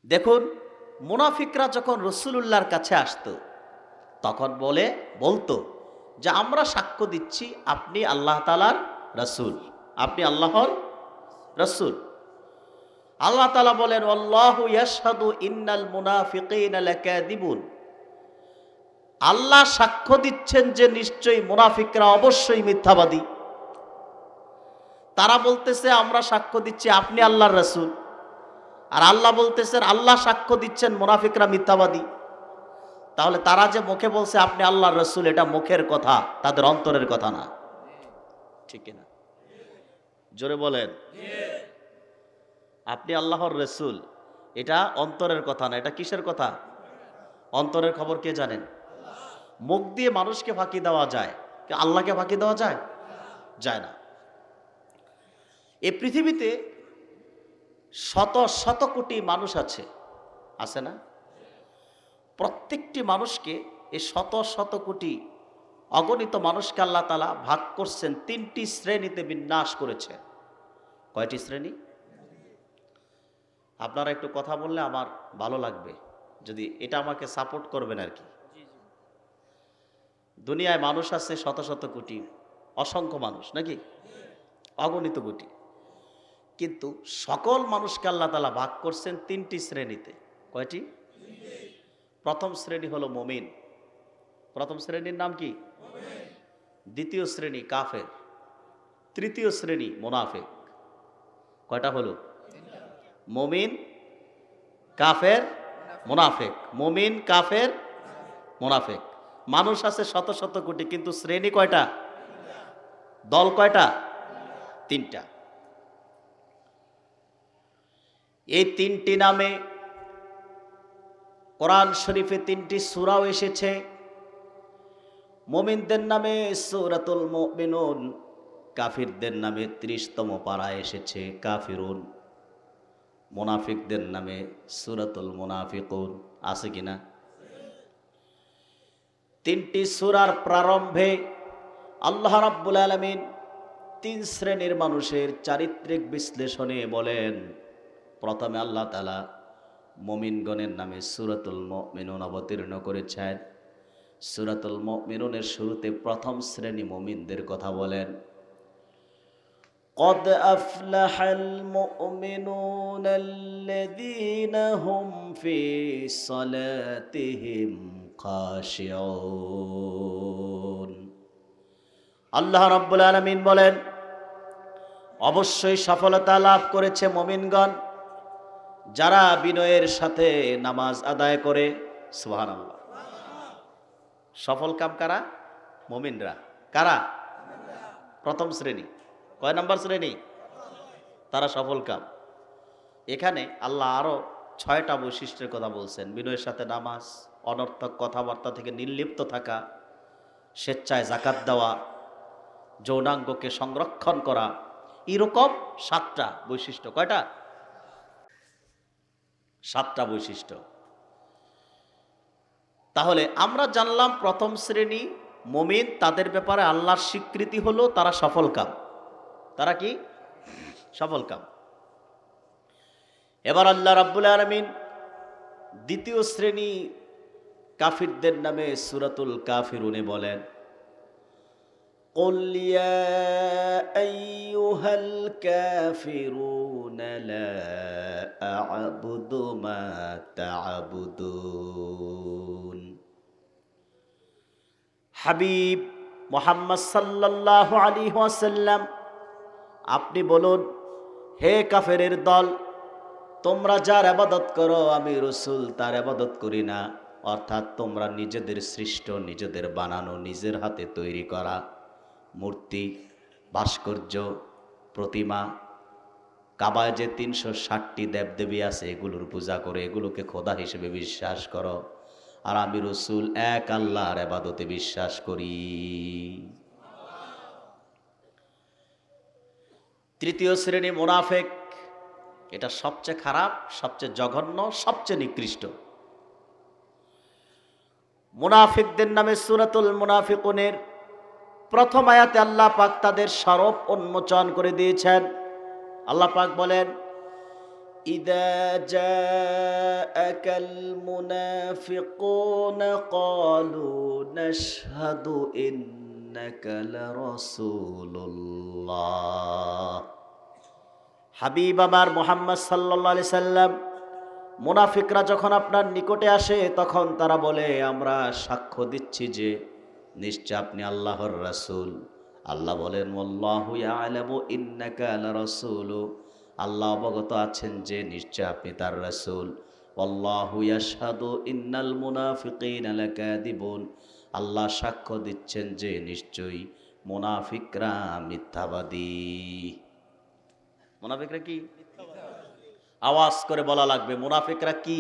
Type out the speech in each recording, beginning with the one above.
দেখুন, মুনাফিকরা যখন রাসূলুল্লাহর কাছে আসতো তখন বলতো যে আমরা সাক্ষ্য দিচ্ছি আপনি আল্লাহ তাআলার রাসূল, আপনি আল্লাহর রাসূল। আল্লাহ তাআলা বলেন আল্লাহু ইয়াশহাদু ইন্নাল মুনাফিকিনা লাকাযিবুন। আল্লাহ সাক্ষ্য দিচ্ছেন যে নিশ্চয়ই মুনাফিকরা অবশ্যই মিথ্যাবাদী। তারা বলতেছে আমরা সাক্ষ্য দিচ্ছি আপনি আল্লাহর রাসূল, আর আল্লাহ বলতেছেন আল্লাহ সাক্ষ্য দিচ্ছেন মুনাফিকরা মিথ্যাবাদী। তাহলে তারা যে মুখে বলছে আপনি আল্লাহর রাসূল, এটা মুখের কথা, তাদের অন্তরের কথা না, ঠিক না? জোরে বলেন। আপনি আল্লাহর রাসূল, এটা অন্তরের কথা না, এটা কিসের কথা? অন্তরের খবর কে জানেন? মুখ দিয়ে মানুষকে ফাঁকি দেওয়া যায়, আল্লাহকে ফাঁকি দেওয়া যায়? যায় না। এই পৃথিবীতে শত শত কোটি মানুষ আছে না? প্রত্যেকটি মানুষকে, এই শত শত কোটি অগণিত মানুষকে আল্লাহ তাআলা ভাগ করছেন, তিনটি শ্রেণীতে বিন্যাস করেছেন। কয়টি শ্রেণী? আপনারা একটু কথা বললে আমার ভালো লাগবে, যদি এটা আমাকে সাপোর্ট করবেন আর কি। দুনিয়ায় মানুষ আছে শত শত কোটি, অসংখ্য মানুষ, নাকি? অগণিত কোটি। কিন্তু সকল মানুষকে আল্লাহ তাআলা ভাগ করছেন তিনটি শ্রেণীতে। কয়টি? প্রথম শ্রেণী হলো মুমিন। প্রথম শ্রেণীর নাম কি? দ্বিতীয় শ্রেণী কাফের, তৃতীয় শ্রেণী মুনাফিক। কয়টা হলো? মুমিন, কাফের, মুনাফিক। মুমিন, কাফের, মুনাফিক। মানুষ আছে শত শত কোটি, কিন্তু শ্রেণী কয়টা? দল কয়টা? তিনটা। এই তিনটি নামে কোরআন শরীফে তিনটি সূরাও এসেছে। মুমিনদের নামে সূরাতুল মুমিনুন, কাফিরদের নামে ৩০তম পারা এসেছে কাফিরুন, মুনাফিকদের নামে সূরাতুল মুনাফিকুন। আছে কিনা? তিনটি সূরার প্রারম্ভে আল্লাহ রাব্বুল আলামিন তিন শ্রেণীর মানুষের চারিত্রিক বিশ্লেষণে বলেন, প্রথমে আল্লাহ তাআলা মুমিনগণের নামে সূরাতুল মুমিনুন অবতীর্ণ করেছেন। সূরাতুল মুমিনুনের শুরুতে প্রথম শ্রেণী মুমিনদের কথা বলেন, قد أفلح المؤمنون الذين هم في صلاتهم خاشعون। আল্লাহ রাব্বুল আলামিন বলেন অবশ্যই সফলতা লাভ করেছে মুমিনগণ যারা বিনয়ের সাথে নামাজ আদায় করে। সুবহানাল্লাহ। সফল কাম কারা? মুমিনরা। কারা? প্রথম শ্রেণী। কয় নাম্বার শ্রেণী? তারা সফল কাম। এখানে আল্লাহ আরো ৬টা বৈশিষ্ট্যের কথা বলছেন। বিনয়ের সাথে নামাজ, অনর্থক কথাবার্তা থেকে নির্লিপ্ত থাকা, স্বেচ্ছায় যাকাত দেওয়া, যৌনাঙ্গকে সংরক্ষণ করা, এরকম 7টা বৈশিষ্ট্য। কয়টা? 7টা বৈশিষ্ট্য। তাহলে আমরা জানলাম প্রথম শ্রেণী মুমিন, তাদের ব্যাপারে আল্লাহর স্বীকৃতি হলো তারা সফল কাম। তারা কি? সফল কাম। এবার আল্লাহ রাব্বুল আলামিন দ্বিতীয় শ্রেণী কাফিরদের নামে সূরাতুল কাফিরুনে বলেন, قل يا أيها الكافرون لا أعبد ما تعبدون। হাবিব মুহাম্মদ সাল্লাল্লাহু আলাইহি ওয়াসাল্লাম, আপনি বলুন, হে কাফেরের দল, তোমরা যার ইবাদত করো আমি রাসূল তার ইবাদত করি না। অর্থাৎ তোমরা নিজেদের সৃষ্ট, নিজেদের বানানো, নিজের হাতে তৈরি করা মূর্তি, ভাস্কর্য, প্রতিমা, কাবায় যে ৩৬০টি দেবদেবী আছে এগুলোর পূজা করে এগুলোকে খোদা হিসেবে বিশ্বাস করো। আর আমি রাসূল এক আল্লাহর ইবাদতে বিশ্বাস করি। তৃতীয় শ্রেণী মুনাফিক। এটা সবচেয়ে খারাপ, সবচেয়ে জঘন্য, সবচেয়ে নিকৃষ্ট। মুনাফিকদের নামে সূরাতুল মুনাফিকুনের প্রথম আয়াতে আল্লাহ পাক তাদের স্বরূপ উন্মোচন করে দিয়েছেন। আল্লাহ পাক বলেন, إذا جاءك المنافقون قالوا نشهد إنك لرسول الله হাবিব আমার মুহাম্মদ সাল্লাল্লাহু আলাইহি সাল্লাম, মুনাফিকরা যখন আপনার নিকটে আসে তখন তারা বলে আমরা সাক্ষ্য দিচ্ছি যে নিশ্চয় আপনি আল্লাহর রাসূল। আল্লাহ বলেন ওয়াল্লাহু ইয়ালামু ইন্নাকা লারাসূলু, আল্লাহ অবগত আছেন যে নিশ্চয় আপনি তার রাসূল। ওয়াল্লাহু ইয়াশহাদু ইন্নাল মুনাফিকিনা লাকাযিবুন, আল্লাহ সাক্ষ্য দিচ্ছেন যে নিশ্চয়ই মুনাফিকরা মিথ্যাবাদী। মুনাফিকরা কি? আওয়াজ করে বলা লাগবে, মুনাফিকরা কি?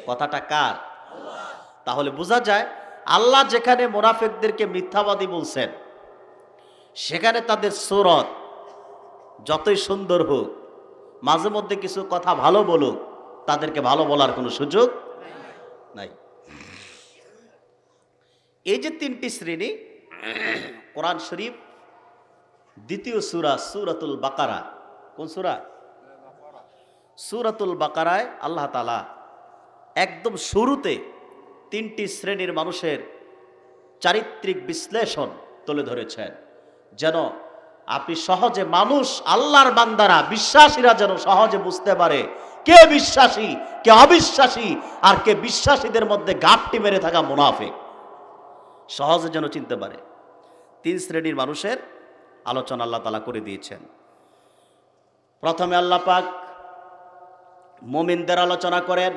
কথাটা কার? তাহলে বোঝা যায় আল্লাহ যেখানে মুনাফিকদেরকে মিথ্যাবাদী বলছেন, সেখানে তাদের সুরত যতই সুন্দর হোক, মাঝে মধ্যে কিছু কথা ভালো বলুক, তাদেরকে ভালো বলার কোনো সুযোগ নাই। এই যে তিনটি শ্রেণী, কোরআন শরীফ দ্বিতীয় সূরা সূরাতুল বাকারা, কোন সূরা? সূরাতুল বাকারায় আল্লাহ তাআলা একদম শুরুতে তিনটি শ্রেণীর মানুষের চারিত্রিক বিশ্লেষণ তুলে ধরেছেন, যেন আপনি সহজে, মানুষ আল্লাহর বান্দারা বিশ্বাসীরা যেন সহজে বুঝতে পারে কে বিশ্বাসী কে অবিশ্বাসী, আর কে বিশ্বাসীদের মধ্যে গাপটি মেরে থাকা মুনাফিক, সহজে যেন চিনতে পারে। তিন শ্রেণীর মানুষের আলোচনা আল্লাহ তাআলা করে দিয়েছেন। প্রথমে আল্লাহ পাক মুমিনদের আলোচনা করেন,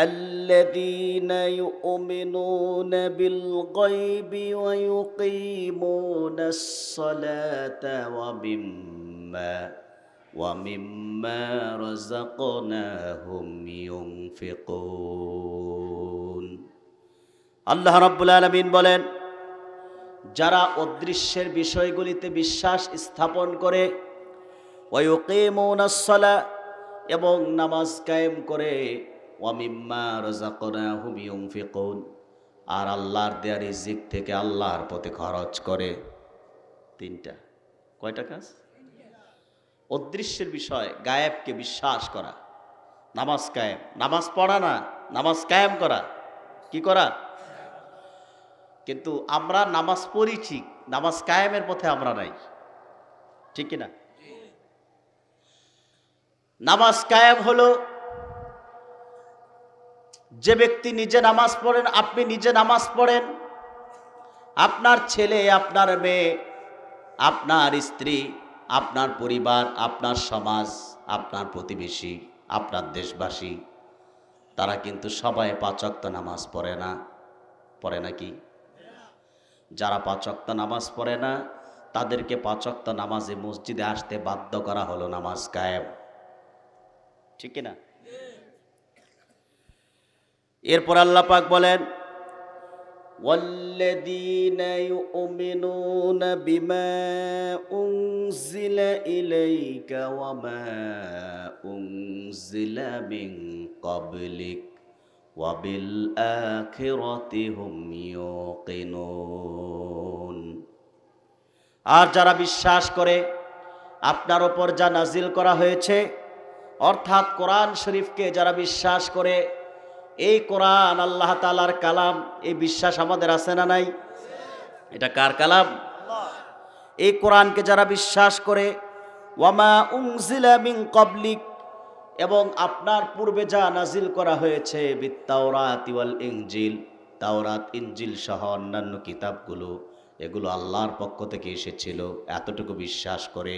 الذين يؤمنون بالغيب ويقيمون الصلاة ومما رزقناهم ينفقون। আল্লাহ রাব্বুল আলামিন বলেন, যারা অদৃশ্যের বিষয়গুলিতে বিশ্বাস স্থাপন করে, ওয়ায়ুকিমুনাস সালাহ, এবং নামাজ কায়েম করে, ওয়ামিম্মা রাযাকনাহুম ইউনফিকুন, আর আল্লাহর দেয়া রিজিক থেকে আল্লাহর পথে খরচ করে। তিনটা। কয়টা কাজ? অদৃশ্যের বিষয়, গায়েবকে বিশ্বাস করা, নামাজ কায়েম, নামাজ পড়া না, নামাজ কায়েম করা। কি করা? কিন্তু আমরা নামাজ পড়ি ঠিক, নামাজ কায়েমের পথে আমরা নাই, ঠিক কিনা? নামাজ কায়েম হলো যে ব্যক্তি নিজে নামাজ পড়েন, আপনি নিজে নামাজ পড়েন, আপনার ছেলে, আপনার মেয়ে, আপনার স্ত্রী, আপনার পরিবার, আপনার সমাজ, আপনার প্রতিবেশী, আপনার দেশবাসী, তারা কিন্তু সবাই 5 ওয়াক্ত নামাজ পড়ে না। পড়ে নাকি? যারা 5 ওয়াক্ত নামাজ পড়ে না তাদেরকে 5 ওয়াক্ত নামাজে মসজিদে আসতে বাধ্য করা হলো নামাজ কায়েম, ঠিক কিনা? এরপর আল্লাহ পাক বলেন, ওয়াল্লাযীনা ইউমিনুনা বিমা উনজিলা ইলাইকা ওয়া মা উনজিলা মিন ক্বাবলিক ওয়া বিল আখিরাতি হুম ইউকিনুন। আর যারা বিশ্বাস করে আপনার ওপর যা নাজিল করা হয়েছে, অর্থাৎ কোরআন শরীফকে যারা বিশ্বাস করে, এই কোরআন আল্লাহ তাআলার কালাম, এই বিশ্বাস আমাদের আছে না নাই? এটা কার কালাম? এই কোরআনকে যারা বিশ্বাস করে, ওয়ামা উনজিলা মিন ক্বাবলিক, এবং আপনার পূর্বে যা নাজিল করা হয়েছে, বিত-তাওরাত ওয়াল ইনজিল, তাওরাত ইনজিল সহ অন্যান্য কিতাবগুলো, এগুলো আল্লাহর পক্ষ থেকে এসেছিল, এতটুকু বিশ্বাস করে।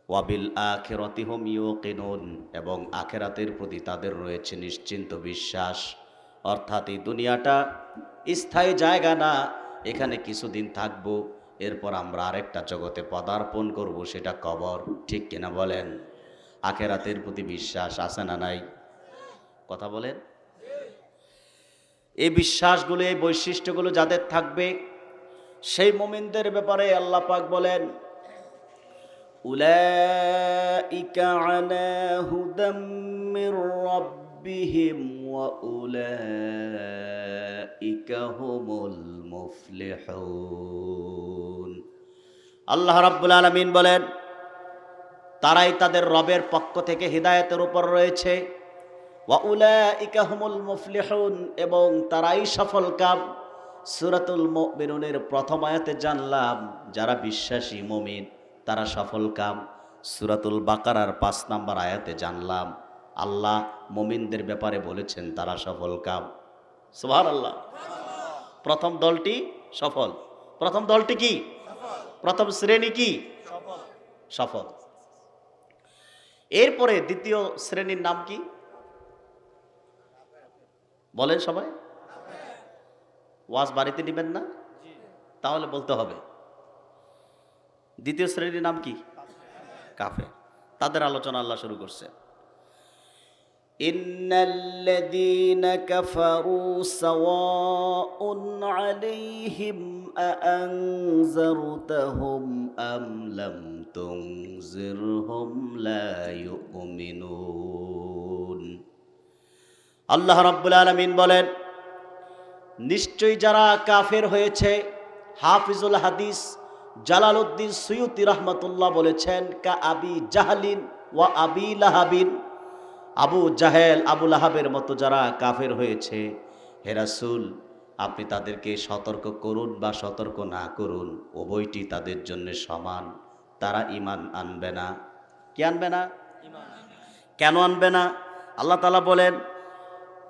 ওয়াবিল আখিরাতি হুম ইউকিনুন, এবং আখিরাতের প্রতি তাদের রয়েছে নিশ্চিন্ত বিশ্বাস। অর্থাৎ এই দুনিয়াটা স্থায়ী জায়গা না, এখানে কিছুদিন থাকবো, এরপর আমরা আরেকটা জগতে পদার্পণ করব, সেটা কবর, ঠিক কিনা বলেন? আখিরাতের প্রতি বিশ্বাস আছে না নাই? কথা বলেন। এই বিশ্বাসগুলো, এই বৈশিষ্ট্যগুলো যাদের থাকবে, সেই মুমিনদের ব্যাপারে আল্লাহ পাক বলেন, উলাইকা আলা হুদাম মির রাব্বিহিম ওয়া উলাইকা হুমুল মুফলিহুন। আল্লাহ রাব্বুল আলামিন বলেন, তারাই তাদের রবের পক্ষ থেকে হিদায়াতের উপর রয়েছে। ওয়া উলাইকা হুমুল মুফলিহুন, এবং তারাই সফলকাম। সূরাতুল মুমিনুনের প্রথম আয়াতে জানলাম যারা বিশ্বাসী মুমিন তারা সফলকাম। সূরাতুল বাকারার ৫ নম্বর আয়াতে জানলাম আল্লাহ মুমিনদের ব্যাপারে বলেছেন তারা সফলকাম। সুবহানাল্লাহ। প্রথম দলটি সফল। প্রথম দলটি কি? প্রথম শ্রেণী কি? সফল। এরপরে দ্বিতীয় শ্রেণীর নাম কি বলেন সবাই? ওয়াজ বাড়িতে নেবেন না? তাহলে বলতে হবে। দ্বিতীয় শ্রেণীর নাম কি? কাফের। তাদের আলোচনা আল্লাহ শুরু করছে। ইন্নাল্লাযীনা কাফারু সাওয়াউন আলাইহিম আআনযারতাহুম আম লাম তুনযিরহুম লা ইউমিনুন। আল্লাহ রাব্বুল আলামিন বলেন, নিশ্চয়ই যারা কাফের হয়েছে, হাফিজুল হাদিস জালালউদ্দিন সুয়ুতি রহমাতুল্লাহ বলেছেন, কা আবি জাহলিন ওয়া আবি লাহাবিন, আবু জাহেল আবু লাহাবের মতো যারা কাফের হয়েছে, হে রাসূল আপনি তাদেরকে সতর্ক করুন বা সতর্ক না করুন, উভয়টি তাদের জন্য সমান। তারা ঈমান আনবে না। কি আনবে না? কেন আনবে না? আল্লাহ তাআলা বলেন,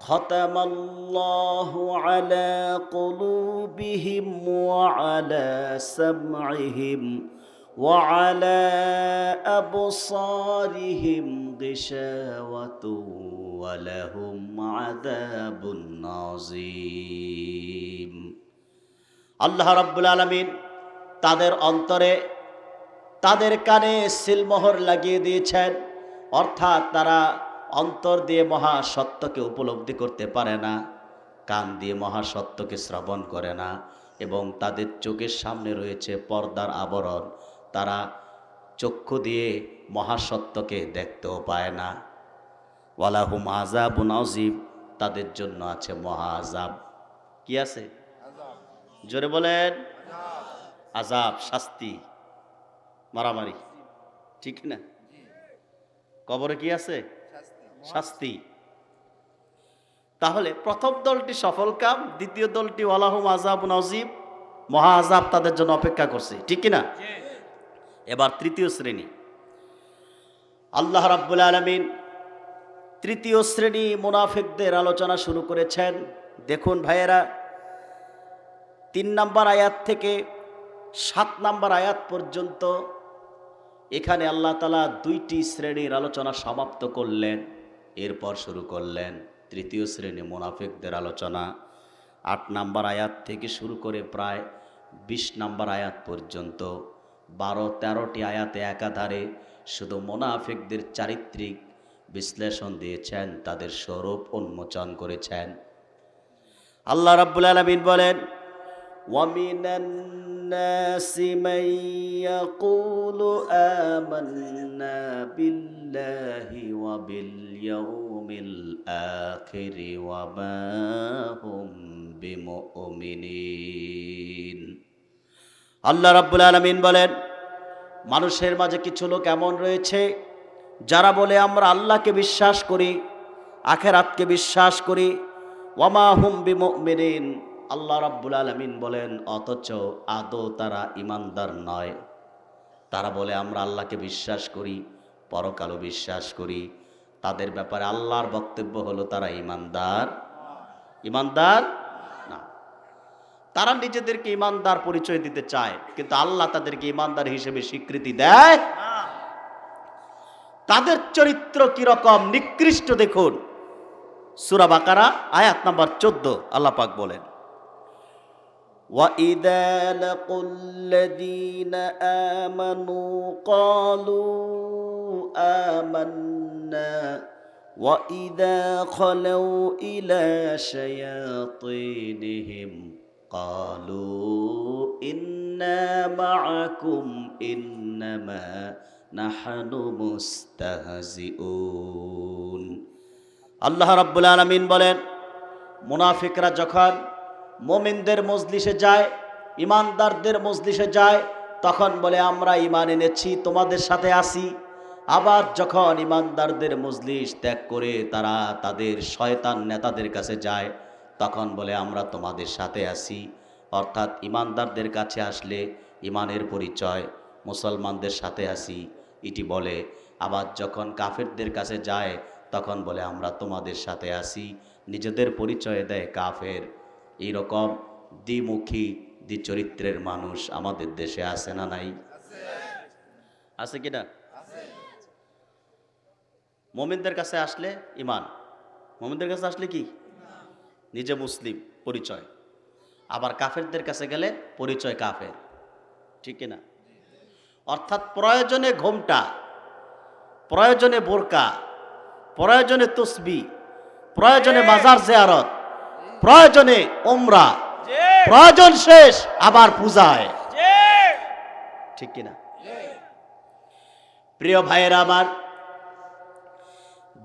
খতামাল্লাহু আলা কুলুবিহিম ওয়া আলা সামঈহিম ওয়া আলা আবসারিহিম গিশাওয়াতু ওয়া লাহুম আযাবুন আযীম। আল্লাহ রাব্বুল আলামিন তাদের অন্তরে, তাদের কানে সিলমোহর লাগিয়ে দিয়েছেন, অর্থাৎ তারা অন্তর দিয়ে মহাসত্যকে উপলব্ধি করতে পারে না, কান দিয়ে মহাসত্যকে শ্রবণ করে না, এবং তাদের চোখের সামনে রয়েছে পর্দার আবরণ, তারা চক্ষু দিয়ে মহাসত্যকে দেখতেও পায় না। ওয়ালাহুম আযাবুন আযীম, তাদের জন্য আছে মহা আযাব। কি আছে? জোরে বলেন। আযাব, শাস্তি, মারামারি, ঠিক না? কবরে কি আছে? শাস্তি। তাহলে প্রথম দলটি সফলকাম, দ্বিতীয় দলটি ওয়ালাহুম আযাবুন আযীম, মহা আযাব তাদের জন্য অপেক্ষা করছে, ঠিক কি না? এবার তৃতীয় শ্রেণী। আল্লাহ রাব্বুল আলামিন তৃতীয় শ্রেণী মুনাফিকদের আলোচনা শুরু করেছেন। দেখুন ভাইয়েরা, ৩ নম্বর আয়াত থেকে ৭ নম্বর আয়াত পর্যন্ত এখানে আল্লাহ তাআলা ২টি শ্রেণীর আলোচনা সমাপ্ত করলেন। এরপর শুরু করলেন তৃতীয় শ্রেণী মুনাফিকদের আলোচনা। ৮ নম্বর আয়াত থেকে শুরু করে প্রায় ২০ নম্বর আয়াত পর্যন্ত ১২-১৩টি আয়াতে একাধারে শুধু মুনাফিকদের চারিত্রিক বিশ্লেষণ দিয়েছেন, তাদের স্বরূপ উন্মোচন করেছেন। আল্লাহ রাব্বুল আলামিন বলেন, ওয়ামিনান নাসি মান ইয়াকুলু আমান্না বিল্লাহি ওয়া বিল ইয়াউমিল আখির ওয়া মা হুম বিমুমিনিন। আল্লাহ রাব্বুল আলামিন বলেন, মানুষের মাঝে কিছু লোক এমন রয়েছে যারা বলে আমরা আল্লাহকে বিশ্বাস করি, আখিরাতকে বিশ্বাস করি, ওয়া মা হুম বিমুমিনিন। আল্লাহ রাব্বুল আলামিন বলেন অথচ আদৌ তারা ঈমানদার নয়। তারা বলে আমরা আল্লাহকে বিশ্বাস করি, পরকালও বিশ্বাস করি, তাদের ব্যাপারে আল্লাহর বক্তব্য হলো তারা ঈমানদার না। তারা নিজেদেরকে ঈমানদার পরিচয় দিতে চায়, কিন্তু আল্লাহ তাদেরকে ঈমানদার হিসেবে স্বীকৃতি দেয় না। তাদের চরিত্র কিরকম নিকৃষ্ট দেখুন। সূরা বাকারা আয়াত নাম্বার 14 আল্লাহ পাক বলেন, وَإِذَا لَقُوا الَّذِينَ آمَنُوا قَالُوا آمَنَّا وَإِذَا خَلَوْا إِلَى شَيَاطِينِهِمْ قَالُوا إِنَّا مَعَكُمْ إِنَّمَا نَحْنُ مُسْتَهْزِئُونَ। আল্লাহ রাব্বুল আলামিন বলেন, মুনাফিকরা যখন মুমিনদের মজলিসে যায়, ঈমানদারদের মজলিসে যায়, তখন বলে আমরা ঈমান এনেছি, তোমাদের সাথে আছি। আবার যখন ইমানদারদের মজলিস ত্যাগ করে তারা তাদের শয়তান নেতাদের কাছে যায়, তখন বলে আমরা তোমাদের সাথে আছি। অর্থাৎ ইমানদারদের কাছে আসলে ইমানের পরিচয়, মুসলমানদের সাথে আছি এটি বলে। আবার যখন কাফেরদের কাছে যায় তখন বলে আমরা তোমাদের সাথে আছি, নিজেদের পরিচয় দেয় কাফের। এইরকম দ্বিমুখী দ্বিচরিত্রের মানুষ আমাদের দেশে আছে না নাই? আছে কিনা? মুমিনদের কাছে আসলে ইমান, মুমিনদের কাছে আসলে কি? নিজে মুসলিম পরিচয়। আবার কাফেরদের কাছে গেলে পরিচয় কাফের, ঠিক কিনা? অর্থাৎ প্রয়োজনে ঘোমটা, প্রয়োজনে বোরকা, প্রয়োজনে তসবি, প্রয়োজনে মাজার জিয়ারত, প্রয়োজনে উমরা, প্রয়োজন শেষ আবার পূজায়, ঠিক কিনা? প্রিয় ভাইয়েরা আমার,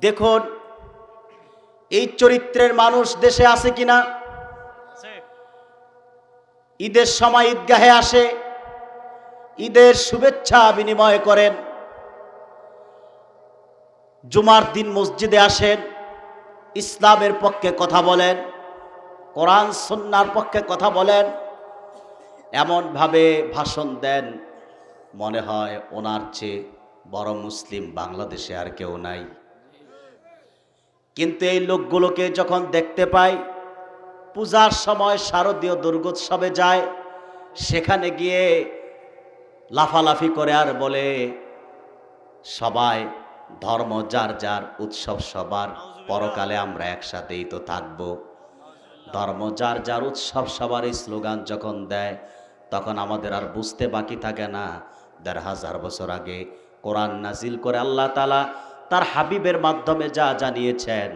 দেখুন এই চরিত্রের মানুষ দেশে আছে কিনা? ঈদের সময় ঈদগাহে আসে, ঈদের শুভেচ্ছা বিনিময় করেন, জুমার দিন মসজিদে আসেন, ইসলামের পক্ষে কথা বলেন, কোরআন সুন্নাহর পক্ষে কথা বলেন, এমনভাবে ভাষণ দেন মনে হয় ওনার চেয়ে বড় মুসলিম বাংলাদেশে আর কেউ নাই। কিন্তু এই লোকগুলোকে যখন দেখতে পাই পূজার সময় শারদীয় দুর্গোৎসবে যায়, সেখানে গিয়ে লাফালাফি করে আর বলে সবাই ধর্ম যার যার, উৎসব সবার, পরকালে আমরা একসাথেই তো থাকবো। ধর্ম যার যার, উৎসব সবার এই স্লোগান যখন দেয় তখন আমাদের আর বুঝতে বাকি থাকে না ১,৫০০ বছর আগে কোরআন নাজিল করে আল্লাহ তাআলা তার হাবিবের মাধ্যমে যা জানিয়েছেন,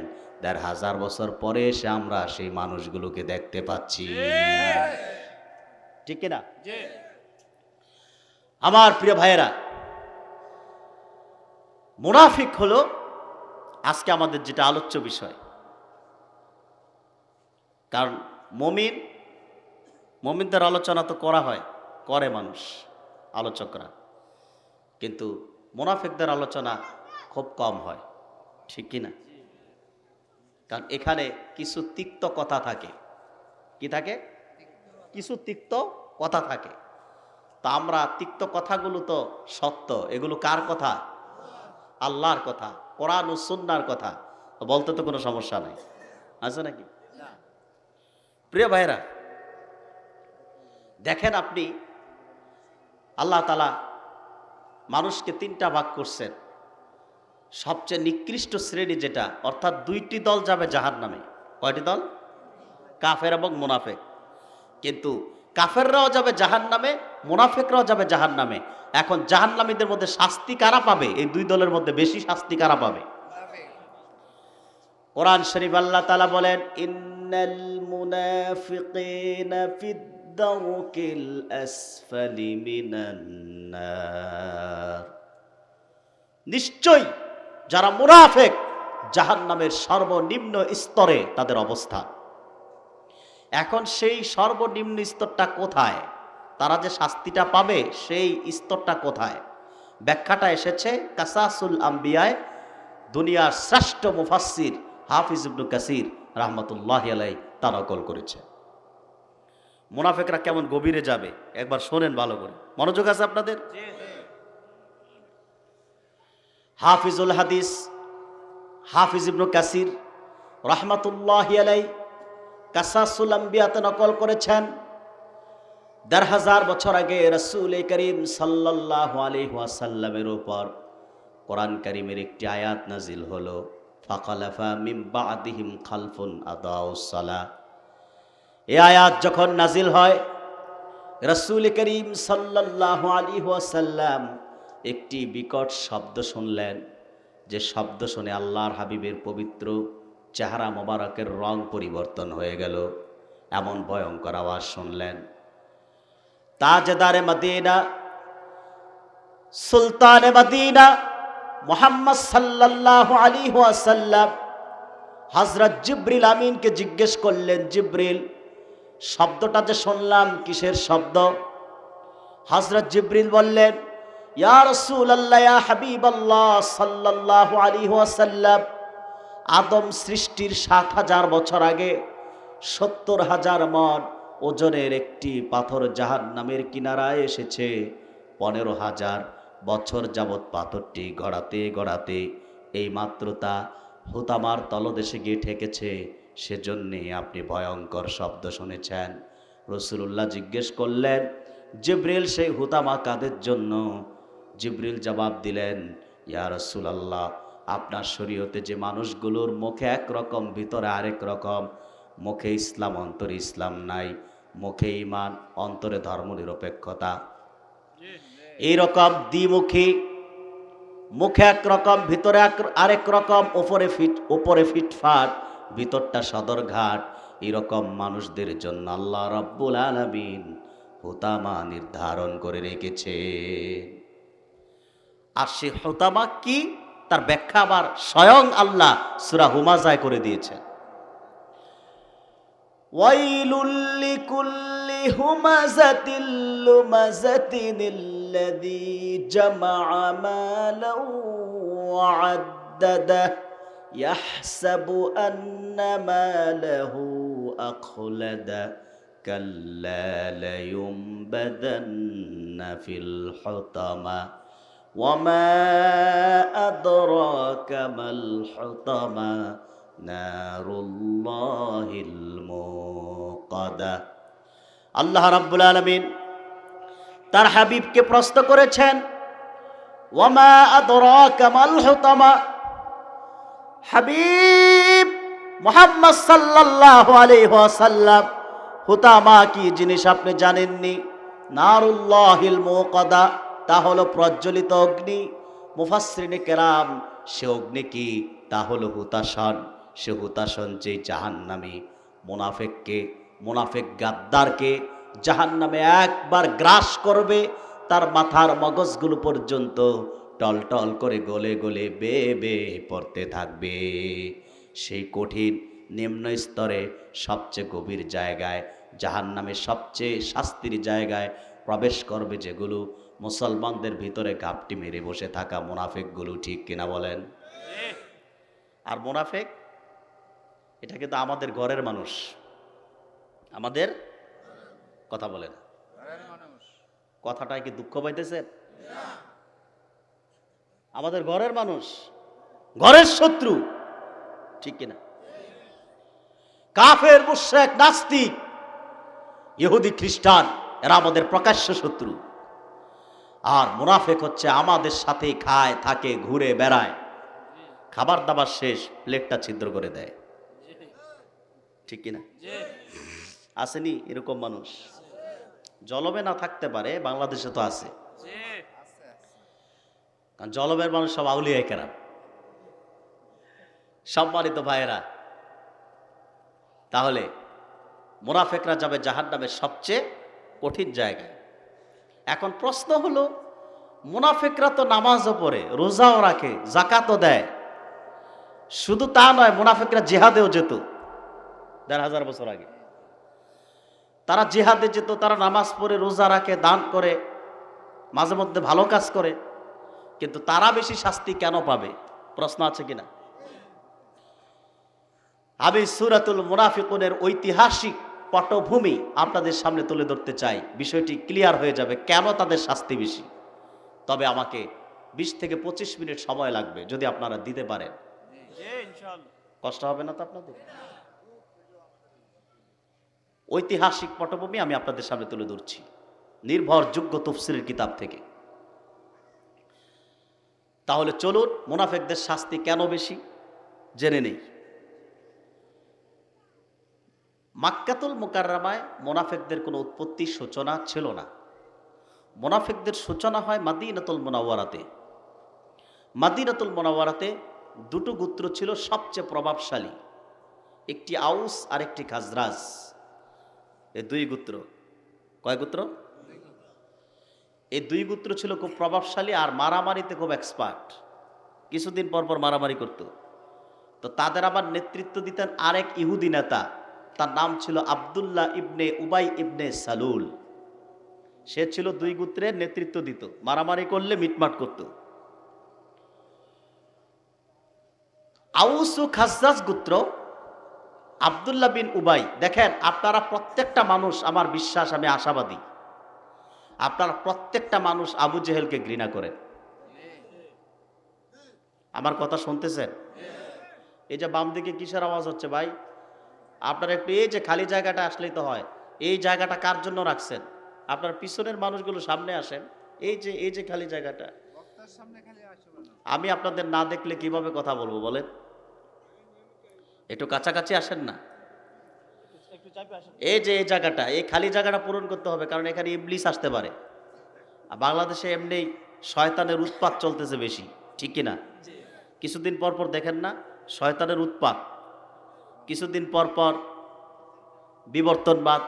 ১,৫০০ বছর পরে এসে আমরা সেই মানুষগুলোকে দেখতে পাচ্ছি, ঠিক কিনা? আমার প্রিয় ভাইয়েরা, মুনাফিক হলো আজকে আমাদের যেটা আলোচ্য বিষয়। কারণ মুমিনদের আলোচনা তো করা হয়, করে মানুষ আলোচকরা, কিন্তু মুনাফিকদের আলোচনা খুব কম হয়, ঠিক কিনা? কারণ এখানে কিছু তিক্ত কথা থাকে। কি থাকে? কিছু তিক্ত কথা থাকে। তা আমরা তিক্ত কথাগুলো তো সত্য, এগুলো কার কথা? আল্লাহর কথা, কোরআন ও সুন্নাহর কথা, বলতে তো কোনো সমস্যা নাই, আছে নাকি? প্রিয় ভাইরা, দেখেন আপনি আল্লাহ তাআলা মানুষকে ৩টা ভাগ করছেন। সবচেয়ে নিকৃষ্ট শ্রেণী যেটা, অর্থাৎ 2টি দল যাবে জাহান্নামে। কয়টি দল? কাফের এবং মুনাফিক। কিন্তু কাফেররাও যাবে জাহান্নামে, মুনাফিকরাও যাবে জাহান্নামে। এখন জাহান্নামীদের মধ্যে শাস্তি কারা পাবে? এই 2 দলের মধ্যে বেশি শাস্তি কারা পাবে? কোরআন শরীফ আল্লাহ তাআলা বলেন, ইন্নাল মুনাফিকিনা ফিদ দারকিল আসফালি মিনান নার। নিশ্চয় যারা মুনাফিক জাহান্নামের সর্বনিম্ন স্তরে তাদের অবস্থা। এখন সেই সর্বনিম্ন স্তরটা কোথায়? তারা যে শাস্তিটা পাবে সেই স্তরটা কোথায়? ব্যাখ্যাটা এসেছে কাসাসুল আম্বিয়ায়, দুনিয়ার শ্রেষ্ঠ মুফাসসির হাফিজ ইবনে কাসির রাহমাতুল্লাহি আলাইহি তা নকল করেছে। মুনাফিকরা কেমন গভীরে যাবে একবার শোনেন ভালো করে, মনোযোগ আছে আপনাদের? হাফিজুল হাদিস হাফিজ ইবনে কাসির রাহমাতুল্লাহি আলাইহি কাসাসুল আম্বিয়াতে নকল করেছেন, ১,৫০০ বছর আগে রাসূল করিম সাল্লাল্লাহু আলাইহি ওয়াসাল্লামের উপর কোরআন কারীমের একটি আয়াত নাজিল হলো, ফাখালাফা মিন বা'দিহিম খালফুন আদাউস সালাহ। এই আয়াত যখন নাজিল হয় রাসূল করিম সাল্লাল্লাহু আলাইহি ওয়াসাল্লাম একটি বিকট শব্দ শুনলেন, যে শব্দ শুনে আল্লাহর হাবিবের পবিত্র চেহারা মোবারকের রং পরিবর্তন হয়ে গেল। এমন ভয়ঙ্কর আওয়াজ শুনলেন। তাজদারে মদিনা, সুলতানে মদিনা মুহাম্মদ সাল্লাল্লাহু আলাইহি ওয়াসাল্লাম হযরত জিবরিল আমিনকে জিজ্ঞেস করলেন, জিবরিল, শব্দটা যে শুনলাম কিসের শব্দ? হযরত জিবরিল বললেন, ইয়া রাসূলুল্লাহ, ইয়া হাবিবাল্লাহ সাল্লাল্লাহু আলাইহি ওয়াসাল্লাম, আদম সৃষ্টির ৭,০০০ বছর আগে ৭০,০০০ মণ ওজনের একটি পাথর জাহান্নামের কিনারায় এসেছে। ১৫,০০০ বছর যাবৎ পাথরটি গড়াতে গড়াতে এই মাত্র তা হুতামার তলদেশে গিয়ে ঠেকেছে। সেজন্যে আপনি ভয়ঙ্কর শব্দ শুনেছেন। রাসূলুল্লাহ জিজ্ঞেস করলেন, জিবরিল, সেই হুতামা কাদের জন্য? জিবরিল জবাব দিলেন, ইয়া রাসূলুল্লাহ, আপনার শরীয়তে যে মানুষগুলোর মুখে একরকম ভিতরে আরেক রকম, মুখে ইসলাম অন্তরে ইসলাম নাই, মুখে ঈমান অন্তরে ধর্মনিরপেক্ষতা, এইরকম দ্বিমুখী, মুখে একরকম ভিতরে আরেক রকম, উপরে ফিটফাট ভিতরটা সদরঘাট, এরকম মানুষদের জন্য আল্লাহ রাব্বুল আলামিন হুতামা নির্ধারণ করে রেখেছে। আর সে হুতামা কি, তার ব্যাখ্যা আবার স্বয়ং আল্লাহ সূরা হুমাজায় করে দিয়েছেন। ওয়াইলুল লিকুল্লি হুমাযাতিল লুমাযাতিনিল্লাযী জামাআ মালাও ওয়া আদ্দাদাহ ইয়াহসাবু আন্না মালাহু আখলাদা কাল্লা লায়ুমবাদান্না ফিল হুতামা ওয়ামা আদরাকা মাল হুতামা নারুল্লাহিল মুকাদা। আল্লাহ রাব্বুল আলামিন তার হাবিবকে প্রশ্ন করেছেন, ওয়ামা আদরাকা মাল হুতামা, হাবিব মুহাম্মদ সাল্লাল্লাহু আলাইহি ওয়াসাল্লাম, হুতামা কি জিনিস আপনি জানেননি? নারুল্লাহিল মুকাদা, তা হলো প্রজ্বলিত অগ্নি। মুফাসসিরিনে কেরাম, সে অগ্নি কি? তা হলো হুতাশন। সে হুতাশন যে জাহান্নামী মুনাফেক গাদ্দারকে জাহান্নামে একবার গ্রাস করবে, তার মাথার মগজগুলো পর্যন্ত টলটল করে গলে গলে বেয়ে বেয়ে পড়তে থাকবে। সেই কঠিন নিম্ন স্তরে সবচেয়ে গভীর জায়গায়, জাহান্নামের সবচেয়ে শাস্তির জায়গায় প্রবেশ করবে যেগুলো মুসলমানদের ভিতরে ঘাপটি মেরে বসে থাকা মুনাফেকগুলো। ঠিক কিনা বলেন? আর মুনাফেক এটা কিন্তু আমাদের ঘরের মানুষ, আমাদের কথা বলেন, কথাটায় কি দুঃখ পাইতেছে? আমাদের ঘরের মানুষ, ঘরের শত্রু। ঠিক কিনা? কাফের, মুশরিক, নাস্তিক, ইহুদি, খ্রিস্টান, এরা আমাদের প্রকাশ্য শত্রু। আর মুনাফেক হচ্ছে আমাদের সাথে খায়, থাকে, ঘুরে বেড়ায়, খাবার দাবার শেষ প্লেটটা ছিদ্র করে দেয়। ঠিক কিনা? আসেনি এরকম মানুষ? জলবে না থাকতে পারে, বাংলাদেশে তো আছে। কারণ জলবের মানুষ সব আউলিয়া কেরাম। সম্মানিত ভাইয়েরা, তাহলে মুনাফেকরা যাবে জাহান্নামের সবচেয়ে কঠিন জায়গায়। এখন প্রশ্ন হলো, মুনাফেকরা তো নামাজও পড়ে, রোজাও রাখে, যাকাতও দেয়, শুধু তা নয়, মুনাফেকরা জিহাদেও যেত। ১,৫০০ বছর আগে তারা জিহাদে যেত, তারা নামাজ পড়ে, রোজা রাখে, দান করে, মাঝে মধ্যে ভালো কাজ করে, কিন্তু তারা বেশি শাস্তি কেন পাবে? প্রশ্ন আছে কিনা? আমি সূরাতুল মুনাফিকুনের ঐতিহাসিক পটভূমি আপনাদের সামনে তুলে ধরতে চাই। বিষয়টি ক্লিয়ার হয়ে যাবে কেন তাদের শাস্তি বেশি। তবে আমাকে ২০ থেকে ২৫ মিনিট সময় লাগবে, যদি আপনারা দিতে পারেন। কষ্ট হবে না তো আপনাদের? ঐতিহাসিক পটভূমি আমি আপনাদের সামনে তুলে ধরছি নির্ভরযোগ্য তাফসীরের কিতাব থেকে। তাহলে চলুন মুনাফিকদের শাস্তি কেন বেশি জেনে নেই। মাক্কাতুল মুকাররমায় মুনাফিকদের কোনো উৎপত্তি সূচনা ছিল না। মুনাফিকদের সূচনা হয় মাদিনাতুল মুনাওয়ারাতে। মাদিনাতুল মুনাওয়ারাতে দুটো গোত্র ছিল সবচেয়ে প্রভাবশালী, একটি আউস আর একটি খাজরাজ। এই দুই গোত্র, কয় গোত্র? এই দুই গোত্র ছিল খুব প্রভাবশালী আর মারামারিতে খুব এক্সপার্ট। কিছুদিন পর পর মারামারি করত। তো তাদের আবার নেতৃত্ব দিতেন আরেক ইহুদি নেতা, তার নাম ছিল আব্দুল্লাহ ইবনে উবাই ইবনে সালুল। সে ছিল দুই গোত্রের নেতৃত্ব দিত, মারামারি করলে মিটমাট করত। আউস ও খাজরাজ গোত্র, আব্দুল্লাহ বিন উবাই। দেখেন, আপনারা প্রত্যেকটা মানুষ, আমার বিশ্বাস, আমি আশাবাদী, আপনারা প্রত্যেকটা মানুষ আবু জেহেলকে ঘৃণা করেন। আমার কথা শুনতেছেন? এই যে বাম দিকে কিসের আওয়াজ হচ্ছে ভাই? আপনারা একটু, এই যে খালি জায়গাটা আসলেই তো হয়, এই জায়গাটা কার জন্য রাখছেন? আপনার পিছনের মানুষগুলো সামনে আসেন। এই যে খালি জায়গাটা, আমি আপনাদের না দেখলে কিভাবে কথা বলবো বলেন? একটু কাছাকাছি আসেন না। এই যে এই জায়গাটা, এই খালি জায়গাটা পূরণ করতে হবে, কারণ এখানে ইবলিস আসতে পারে। আর বাংলাদেশে এমনি শয়তানের উৎপাত চলতেছে বেশি, ঠিক কিনা? কিছুদিন পর পর দেখেন না শয়তানের উৎপাত, কিছুদিন পর পর বিবর্তনবাদ,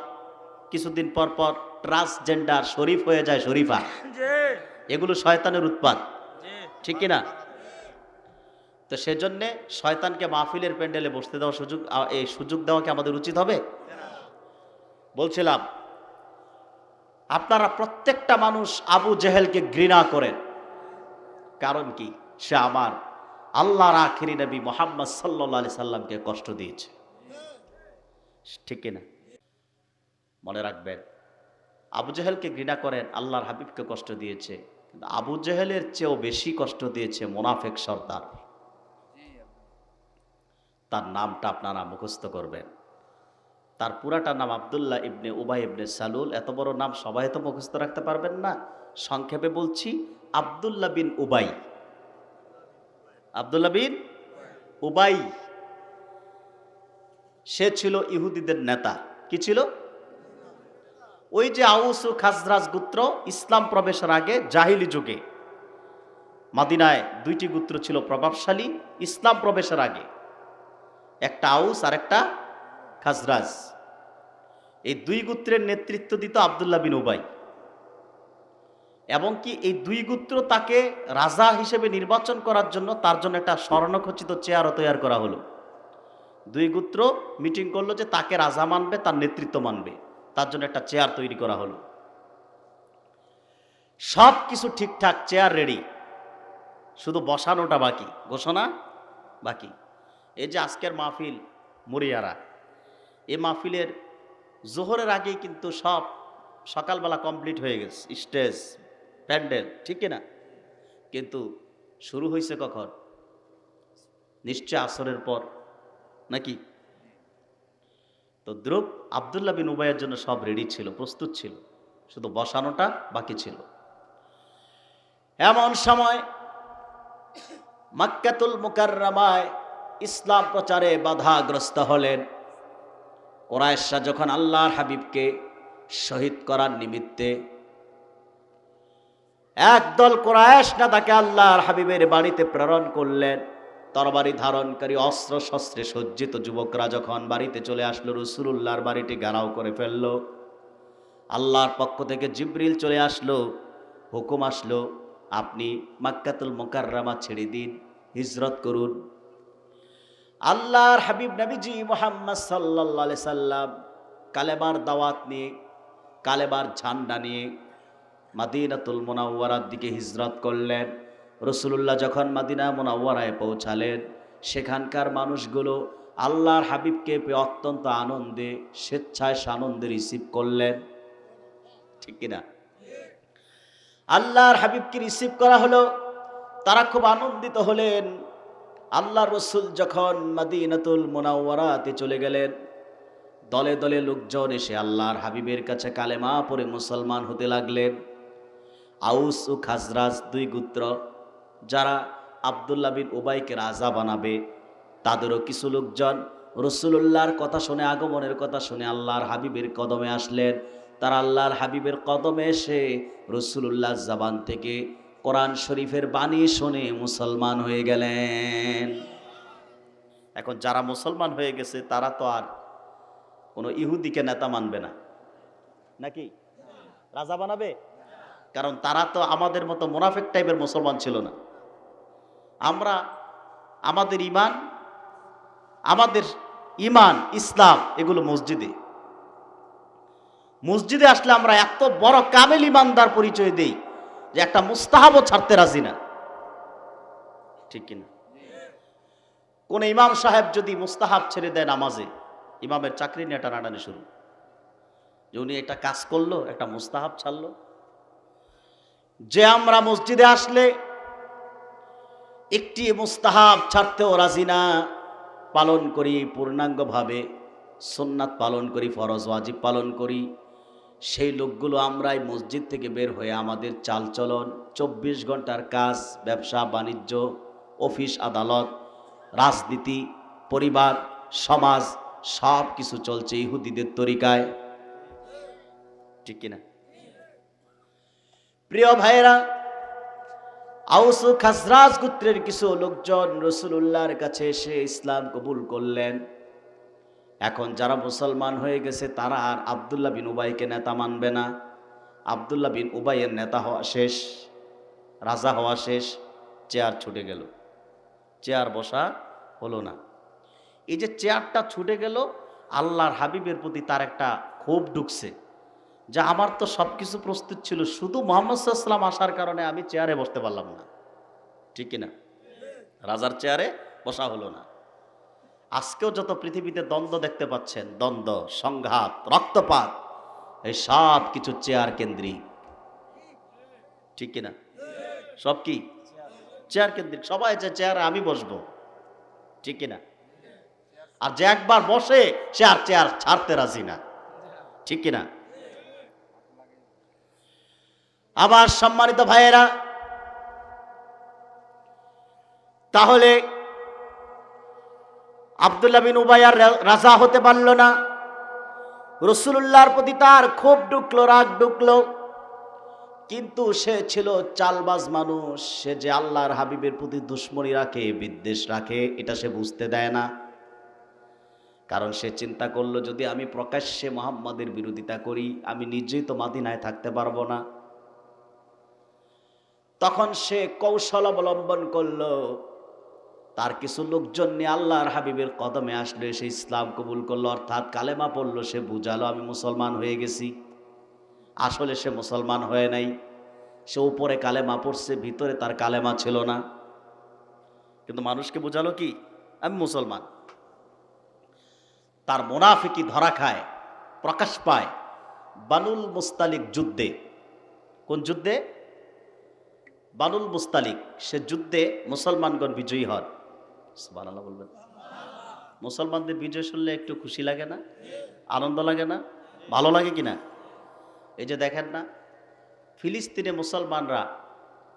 কিছুদিন পর পর ট্রান্সজেন্ডার, শরীফ হয়ে যায় শরীফা, এগুলো শয়তানের উৎপাত, ঠিক কিনা? তো সেজন্যে শয়তানকে মাহফিলের প্যান্ডেলে বসতে দেওয়া সুযোগ, এই সুযোগ দেওয়া কি আমাদের উচিত হবে? বলছিলাম, আপনারা প্রত্যেকটা মানুষ আবু জেহেলকে ঘৃণা করেন। কারণ কি? সে আমার আল্লাহর আখিরি নবী মুহাম্মদ সাল্লাল্লাহু আলাইহি সাল্লামকে কষ্ট দিয়েছে, ঠিক কিনা? মনে রাখবেন, আবু জেহেলকে ঘৃণা করেন, আল্লাহর হাবিবকে কষ্ট দিয়েছে, কিন্তু আবু জেহেলের চেয়েও বেশি কষ্ট দিয়েছে মুনাফিক সর্দার। তার নামটা আপনারা মুখস্থ করবেন। তার পুরাটা নাম আব্দুল্লাহ ইবনে উবাই ইবনে সালুল। এত বড় নাম সবাই তো মুখস্থ রাখতে পারবেন না, সংক্ষেপে বলছি, আব্দুল্লাহ বিন উবাই। আব্দুল্লাহ বিন উবাই, সে ছিল ইহুদিদের নেতা। কি ছিল? ওই যে আউস ও খাজরাজ গোত্র ইসলাম প্রবেশের আগে জাহিলি যুগে মদিনায় দুইটি গোত্র ছিল প্রভাবশালী। ইসলাম প্রবেশের আগে একটা আউস আর একটা খাজরাজ, এই দুই গোত্রের নেতৃত্ব দিত আব্দুল্লাহ বিন উবাই। এবং কি এই দুই গোত্র তাকে রাজা হিসেবে নির্বাচন করার জন্য, তার জন্য একটা স্বর্ণখচিত চেয়ারও তৈরি করা হলো। দুই গোত্র মিটিং করলো যে তাকে রাজা মানবে, তার নেতৃত্ব মানবে, তার জন্য একটা চেয়ার তৈরি করা হলো। সব কিছু ঠিকঠাক, চেয়ার রেডি, শুধু বসানোটা বাকি, ঘোষণা বাকি। এই যে আজকের মাহফিল মুরিয়ারা, এই মাহফিলের জোহরের আগেই কিন্তু সব সকালবেলা কমপ্লিট হয়ে গেছে, স্টেজ, প্যান্ডেল, ঠিক কিনা? কিন্তু শুরু হয়েছে কখন? নিশ্চয় আসরের পর, নাকি? তো দ্রুপ আব্দুল্লাহ বিন উবাইয়ের জন্য সব রেডি ছিল, প্রস্তুত ছিল, শুধু বসানোটা বাকি ছিল। এমন সময় মক্কাতুল মুকাররমায় ইসলাম প্রচারে বাধাগ্রস্ত হলেন। কুরাইশরা যখন আল্লাহর হাবিবকে শহীদ করার নিমিত্তে একদল কুরাইশ নেতাকে আল্লাহর হাবিবের বাড়িতে প্রেরণ করলেন, তরবারি ধারণকারী অস্ত্র শস্ত্রে সজ্জিত যুবকরা যখন বাড়িতে চলে আসলো, রাসূলুল্লাহর বাড়িটি ঘেরাও করে ফেলল। আল্লাহর পক্ষ থেকে জিবরিল চলে আসলো, হুকুম আসলো, আপনি মক্কাতুল মুকাররমা ছেড়ে দিন, হিজরত করুন। আল্লাহর হাবিব নবীজি মুহাম্মদ সাল্লাল্লাহু আলাইহি সাল্লাম কালেমার দাওয়াত নিয়ে, কালেমার ঝান্ডা নিয়ে মদিনাতুল মুনাওয়ারার দিকে হিজরত করলেন। রাসূলুল্লাহ যখন মদিনা মুনাওয়ারায় পৌঁছালেন, সেখানকার মানুষগুলো আল্লাহর হাবিবকে পেয়ে অত্যন্ত আনন্দে, স্বেচ্ছায় সানন্দে রিসিভ করলেন, ঠিক কিনা? আল্লাহর হাবিবকে রিসিভ করা হলো, তারা খুব আনন্দিত হলেন। আল্লাহর রাসূল যখন মদিনাতুল মুনাওয়ারাতে চলে গেলেন, দলে দলে লোকজন এসে আল্লাহর হাবিবের কাছে কালেমা পড়ে মুসলমান হতে লাগলেন। আউস ও খাজরাজ দুই গোত্র, যারা আব্দুল্লাহ বিন উবাইকে রাজা বানাবে, তাদেরও কিছু লোকজন রাসূলুল্লাহর কথা শুনে, আগমনের কথা শুনে আল্লাহর হাবিবের কদমে আসলেন। তারা আল্লাহর হাবিবের কদমে এসে রাসূলুল্লাহর জবান থেকে কোরআন শরীফের বাণী শুনে মুসলমান হয়ে গেলেন। এখন যারা মুসলমান হয়ে গেছে তারা তো আর কোনো ইহুদিকে নেতা মানবে না, নাকি? রাজা বানাবে? কারণ তারা তো আমাদের মতো মুনাফিক টাইপের মুসলমান ছিল না। আমরা আমাদের ইমান ইসলাম এগুলো মসজিদে। মসজিদে আসলে আমরা এত বড় কামেল ইমানদার পরিচয় দেই যে একটা মুস্তাহাবও ছাড়তে রাজি না, ঠিক কিনা? কোন ইমাম সাহেব যদি মুস্তাহাব ছেড়ে দেয় নামাজে, ইমামের চাকরি নিয়ে টানাটানি শুরু, যে উনি একটা কাজ করলো, একটা মুস্তাহাব ছাড়লো। যে আমরা মসজিদে আসলে একটি মুস্তাহাব ছাড়তেও রাজি না, পালন করি পূর্ণাঙ্গভাবে, সুন্নাত পালন করি, ফরজ ওয়াজিব পালন করি, সেই লোকগুলো আমরাই মসজিদ থেকে বের হয়ে আমাদের চালচলন, 24 ঘন্টার কাজ, ব্যবসা বাণিজ্য, অফিস আদালত, রাজনীতি, পরিবার, সমাজ, সব কিছু চলছে ইহুদিদের তরিকায়, ঠিক কিনা? প্রিয় ভাইরা, আউস ও খাজরাজ গোত্রের কিছু লোকজন রাসূলুল্লাহর কাছে এসে ইসলাম কবুল করলেন। এখন যারা মুসলমান হয়ে গেছে তারা আর আব্দুল্লাহ বিন উবাইকে নেতা মানবে না। আব্দুল্লাহ বিন উবাইয়ের নেতা হওয়া শেষ, রাজা হওয়া শেষ, চেয়ার ছুটে গেল, চেয়ার বসা হলো না। এই যে চেয়ারটা ছুটে গেল, আল্লাহর হাবিবের প্রতি তার একটা ক্ষোভ ঢুকছে, যে আমার তো সব কিছু প্রস্তুত ছিল, শুধু মুহাম্মদ সাল্লাল্লাহু আলাইহি ওয়াসাল্লাম আসার কারণে আমি চেয়ারে বসতে পারলাম না, ঠিক কিনা? রাজার চেয়ারে বসা হলো না। আজকেও যত পৃথিবীতে দ্বন্দ্ব দেখতে পাচ্ছেন, দ্বন্দ্ব, সংঘাত, রক্তপাত, এই সব কিছু চেয়ার কেন্দ্রিক, ঠিক কিনা? সব কি চেয়ার কেন্দ্রিক, সবাই যে চেয়ারে আমি বসবো, ঠিক কিনা? আর যে একবার বসে সে আর চেয়ার ছাড়তে রাজি না, ঠিক কিনা? আবার সম্মানিত ভাইয়েরা, তাহলে আব্দুল্লাহ বিন উবাই আর রাজা হতে পারল না। রাসূলুল্লাহর প্রতি তার ক্ষোভ ঢুকলো, রাগ ঢুকলো, কিন্তু সে ছিল চালবাজ মানুষ। সে যে আল্লাহর হাবিবের প্রতি দুশ্মনী রাখে, বিদ্বেষ রাখে, এটা সে বুঝতে দেয় না। কারণ সে চিন্তা করলো, যদি আমি প্রকাশ্যে মুহাম্মাদের বিরোধিতা করি, আমি নিজেই তো মদিনায় থাকতে পারবো না। তখন সে কৌশল অবলম্বন করলো, তার কিছু লোকজন নিয়ে আল্লাহর হাবিবের কদমে আসলে সে ইসলাম কবুল করলো, অর্থাৎ কালেমা পড়লো। সে বুঝালো আমি মুসলমান হয়ে গেছি, আসলে সে মুসলমান হয়ে নাই। সে উপরে কালেমা পড়ছে, ভিতরে তার কালেমা ছিল না, কিন্তু মানুষকে বুঝালো কি আমি মুসলমান। তার মুনাফিকি ধরা খায়, প্রকাশ পায় বানুল মুস্তালিক যুদ্ধে। কোন যুদ্ধে? বানুল মুস্তালিক। সে যুদ্ধে মুসলমানগণ বিজয়ী হন। সুবহানাল্লাহ বলবেন। মুসলমানদের বিজয় শুনলে একটু খুশি লাগে না? আনন্দ লাগে না? ভালো লাগে কিনা? এই যে দেখেন না, ফিলিস্তিনে মুসলমানরা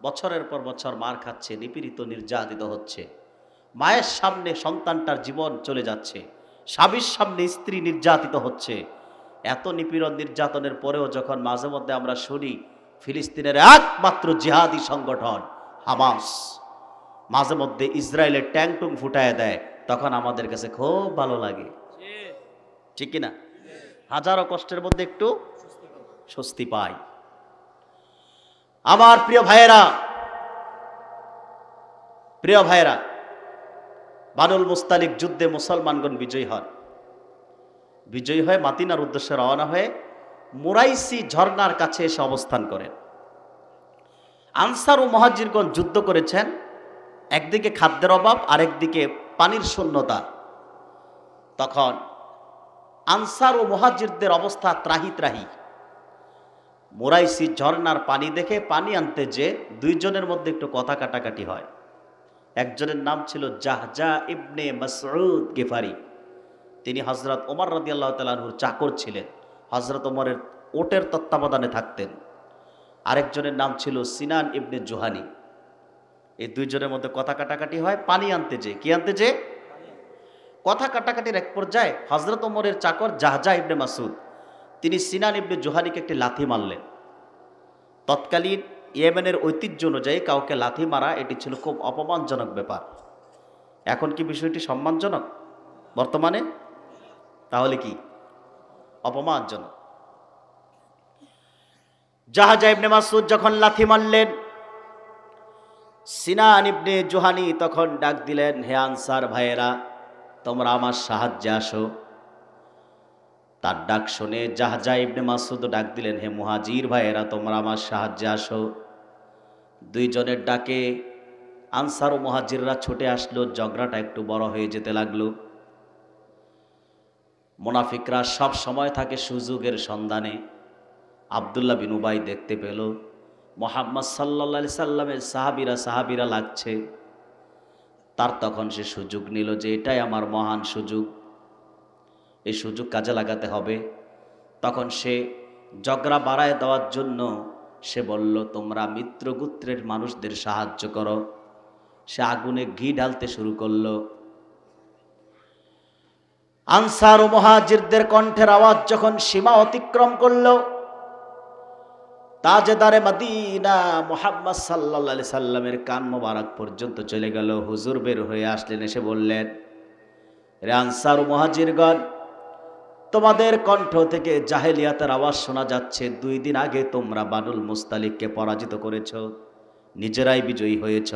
বছরের পর বছর মার খাচ্ছে, নিপীড়িত, নির্যাতিত হচ্ছে। মায়ের সামনে সন্তানটার জীবন চলে যাচ্ছে, স্বামীর সামনে স্ত্রী নির্যাতিত হচ্ছে। এত নিপীড়ন নির্যাতনের পরেও যখন মাঝে মধ্যে আমরা শুনি ফিলিস্তিনের একমাত্র জিহাদি সংগঠন হামাস মাঝে মধ্যে ইসরায়েলের ট্যাঙ্ক টুং ফুটায় দেয়, তখন আমাদের কাছে খুব ভালো লাগে, ঠিক কিনা? হাজারো কষ্টের মধ্যে একটু স্বস্তি পাই। আমার প্রিয় ভাইয়েরা, বানুল মুস্তালিক যুদ্ধে মুসলমানগণ বিজয়ী হন। বিজয়ী হয়ে মদিনার উদ্দেশ্যে রওনা হয়ে মুরাইসি ঝর্ণার কাছে এসে অবস্থান করেন। আনসার ও মুহাজিরগণ যুদ্ধ করেছেন, একদিকে খাদ্যের অভাব, আরেকদিকে পানির শূন্যতা। তখন আনসার ও মুহাজিরদের অবস্থা ত্রাহি ত্রাহি। মুরাইসি ঝর্ণার পানি দেখে পানি আনতে যে দুইজনের মধ্যে একটু কথা কাটাকাটি হয়। একজনের নাম ছিল জাহজা ইবনে মাসউদ গিফারি। তিনি হযরত ওমর রাদিয়াল্লাহু তাআলা আনহুর চাকর ছিলেন, হযরত ওমরের ওটের তত্ত্বাবধানে থাকতেন। আরেকজনের নাম ছিল সিনান ইবনে জুহানি। এই দুইজনের মধ্যে কথা কাটাকাটি হয় পানি আনতে যে। কি আনতে যে? কথা কাটাকাটির এক পর্যায়ে হযরত ওমরের চাকর জাহজা ইবনে মাসউদ তিনি সিনান ইবনে জুহানিকে একটি লাথি মারলেন। তৎকালীন ইয়েমেনের ঐতিহ্য অনুযায়ী কাউকে লাথি মারা এটি ছিল খুব অপমানজনক ব্যাপার। এখন কি বিষয়টি সম্মানজনক বর্তমানে? তাহলে কি অপমানজনক? জাহজা ইবনে মাসউদ যখন লাথি মারলেন, সিনান ইবনে জুহানি তখন ডাক দিলেন, হে আনসার ভাইয়েরা, তোমরা আমার সাহায্যে আসো। তার ডাক শুনে জাহজা ইবনে মাসউদ ডাক দিলেন, হে মুহাজির ভাইয়েরা, তোমরা আমার সাহায্যে আসো। দুইজনের ডাকে আনসার ও মুহাজিররা ছুটে আসলো। ঝগড়াটা একটু বড় হয়ে যেতে লাগলো। মুনাফিকরা সব সময় থাকে সুযোগের সন্ধানে। আব্দুল্লাহ বিন উবাই দেখতে পেল মুহাম্মদ সাল্লাল্লাহু আলাইহি সাল্লামের সাহাবীরা লাগছে। তার তখন সে সুযোগ নিল যে এটাই আমার মহান সুযোগ, এই সুযোগ কাজে লাগাতে হবে। তখন সে ঝগড়া বাড়ায় দেওয়ার জন্য সে বলল, তোমরা মিত্রগোত্রের মানুষদের সাহায্য করো। সে আগুনে ঘি ঢালতে শুরু করলো। আনসার ও মুহাজিরদের কণ্ঠের আওয়াজ যখন সীমা অতিক্রম করলো, তাজেদারে মদিনা মুহাম্মদ সাল্লাল্লাহু আলাইহি সাল্লামের কান মোবারক পর্যন্ত চলে গেল। হুজুর বের হয়ে আসলেন, এসে বললেন, রে আনসার ও মুহাজিরগণ, তোমাদের কণ্ঠ থেকে জাহেলিয়াতের আওয়াজ শোনা যাচ্ছে। 2 দিন আগে তোমরা বানুল মুস্তালিককে পরাজিত করেছ, নিজেরাই বিজয়ী হয়েছ।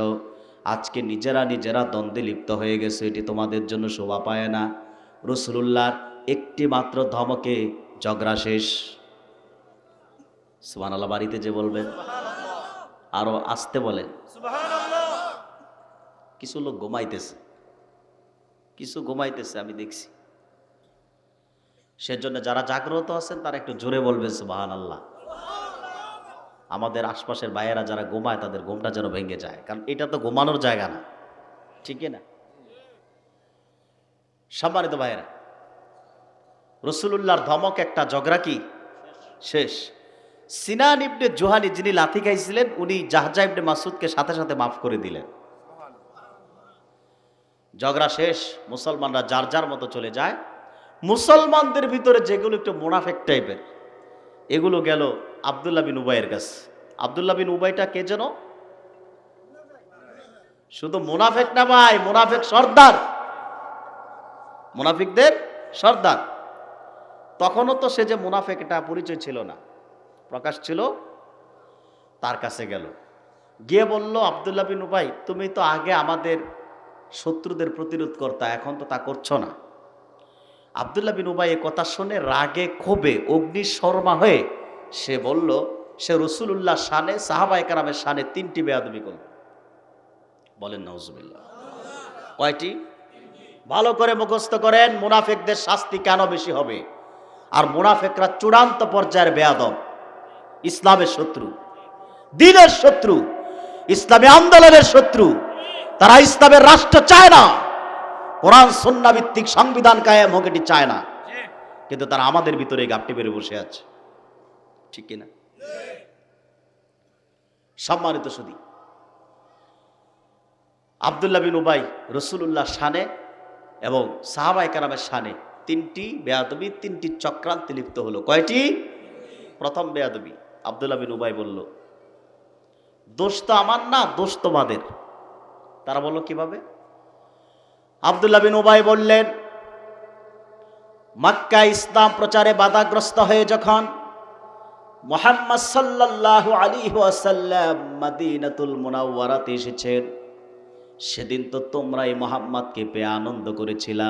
আজকে নিজেরা দ্বন্দ্বে লিপ্ত হয়ে গেছে। এটি তোমাদের জন্য শোভা পায় না। রাসূলুল্লাহর একটি মাত্র ধমকে ঝগড়া শেষ। সুবহানাল্লাহ। বাড়িতে যে বলবেন আরো আসতে বলেন সুবহানাল্লাহ। কিছু লোক ঘুমাইতেছে, আমি দেখছি। সেজন্য যারা জাগ্রত আছেন তারা একটু জোরে বলবেন সুবহানাল্লাহ। আমাদের আশপাশের ভাইয়েরা যারা ঘুমায় তাদের ঘুমটা যেন ভেঙে যায়, কারণ এটা তো ঘুমানোর জায়গা না, ঠিক না? সম্মানিত ভাইয়েরা, রাসূলুল্লাহর ধমক একটা, ঝগড়া কি শেষ। সিনান ইবনে জুহানি যিনি লাথি খাইছিলেন, উনি জাহজা ইবনে মাসউদকে সাথে সাথে মাফ করে দিলেন। ঝগড়া শেষ। মুসলমানরা যার যার মতো চলে যায়। মুসলমানদের ভিতরে যেগুলো একটু মুনাফিক টাইপের, এগুলো গেল আব্দুল্লাহ বিন উবাইয়ের কাছে। আব্দুল্লাহ বিন উবাইটা কে যেন? শুধু মুনাফিক না ভাই, মুনাফিক সর্দার, মুনাফিকদের সর্দার। তখনও তো সে যে মুনাফিক এটা পরিচয় ছিল না, প্রকাশ ছিল। তার কাছে গেল, গিয়ে বলল, আব্দুল্লাহ বিন উবাই, তুমি তো আগে আমাদের শত্রুদের প্রতিরোধ করতা, এখন তো তা করছো না। আব্দুল্লাহ বিন উবাই এ কথা শুনে রাগে ক্ষোভে অগ্নিশর্মা হয়ে সে বলল, সে রাসূলুল্লাহর শানে, সাহাবায়ে কেরামের শানে 3টি বেয়াদবি করল। বলেন নাউজুবিল্লাহ। কয়টি? ভালো করে মুখস্থ করেন। মুনাফিকদের শাস্তি কেন বেশি হবে? আর মুনাফিকরা চূড়ান্ত পর্যায়ের বেয়াদব, ইসলামের শত্রু, দ্বীনের শত্রু, ইসলামী আন্দোলনের শত্রু। তারা ইসলামের রাষ্ট্র চায় না, কোরআন সুন্নাহ ভিত্তিক সংবিধান কায়েম হোক এটি চায় না, কিন্তু তারা আমাদের ভিতরে গাপটি বেড়ে বসে আছে, ঠিক কিনা? সম্মানিত সুধী, আব্দুল্লাহ বিন উবাই রাসূলুল্লাহর শানে এবং সাহাবায়ে কেরামের শানে 3টি বেয়াদবি, 3টি চক্রান্তে লিপ্ত হলো। কয়টি? প্রথম বেয়াদবি, আব্দুল্লাহ বিন উবাই বলল, দোষ তো আমার না, দোষ তোমাদের। তারা বলল, কিভাবে? আব্দুল্লাহ বিন উবাই বললেন, মক্কা ইসলাম প্রচারে বাধাগ্রস্ত হয়ে যখন মুহাম্মদ সাল্লাল্লাহু আলাইহি ওয়াসাল্লাম মদিনাতুল মুনাওয়ারাতে এসেছেন, সেদিন তো তোমরা এই মুহাম্মদকে পেয়ে আনন্দ করেছিলা,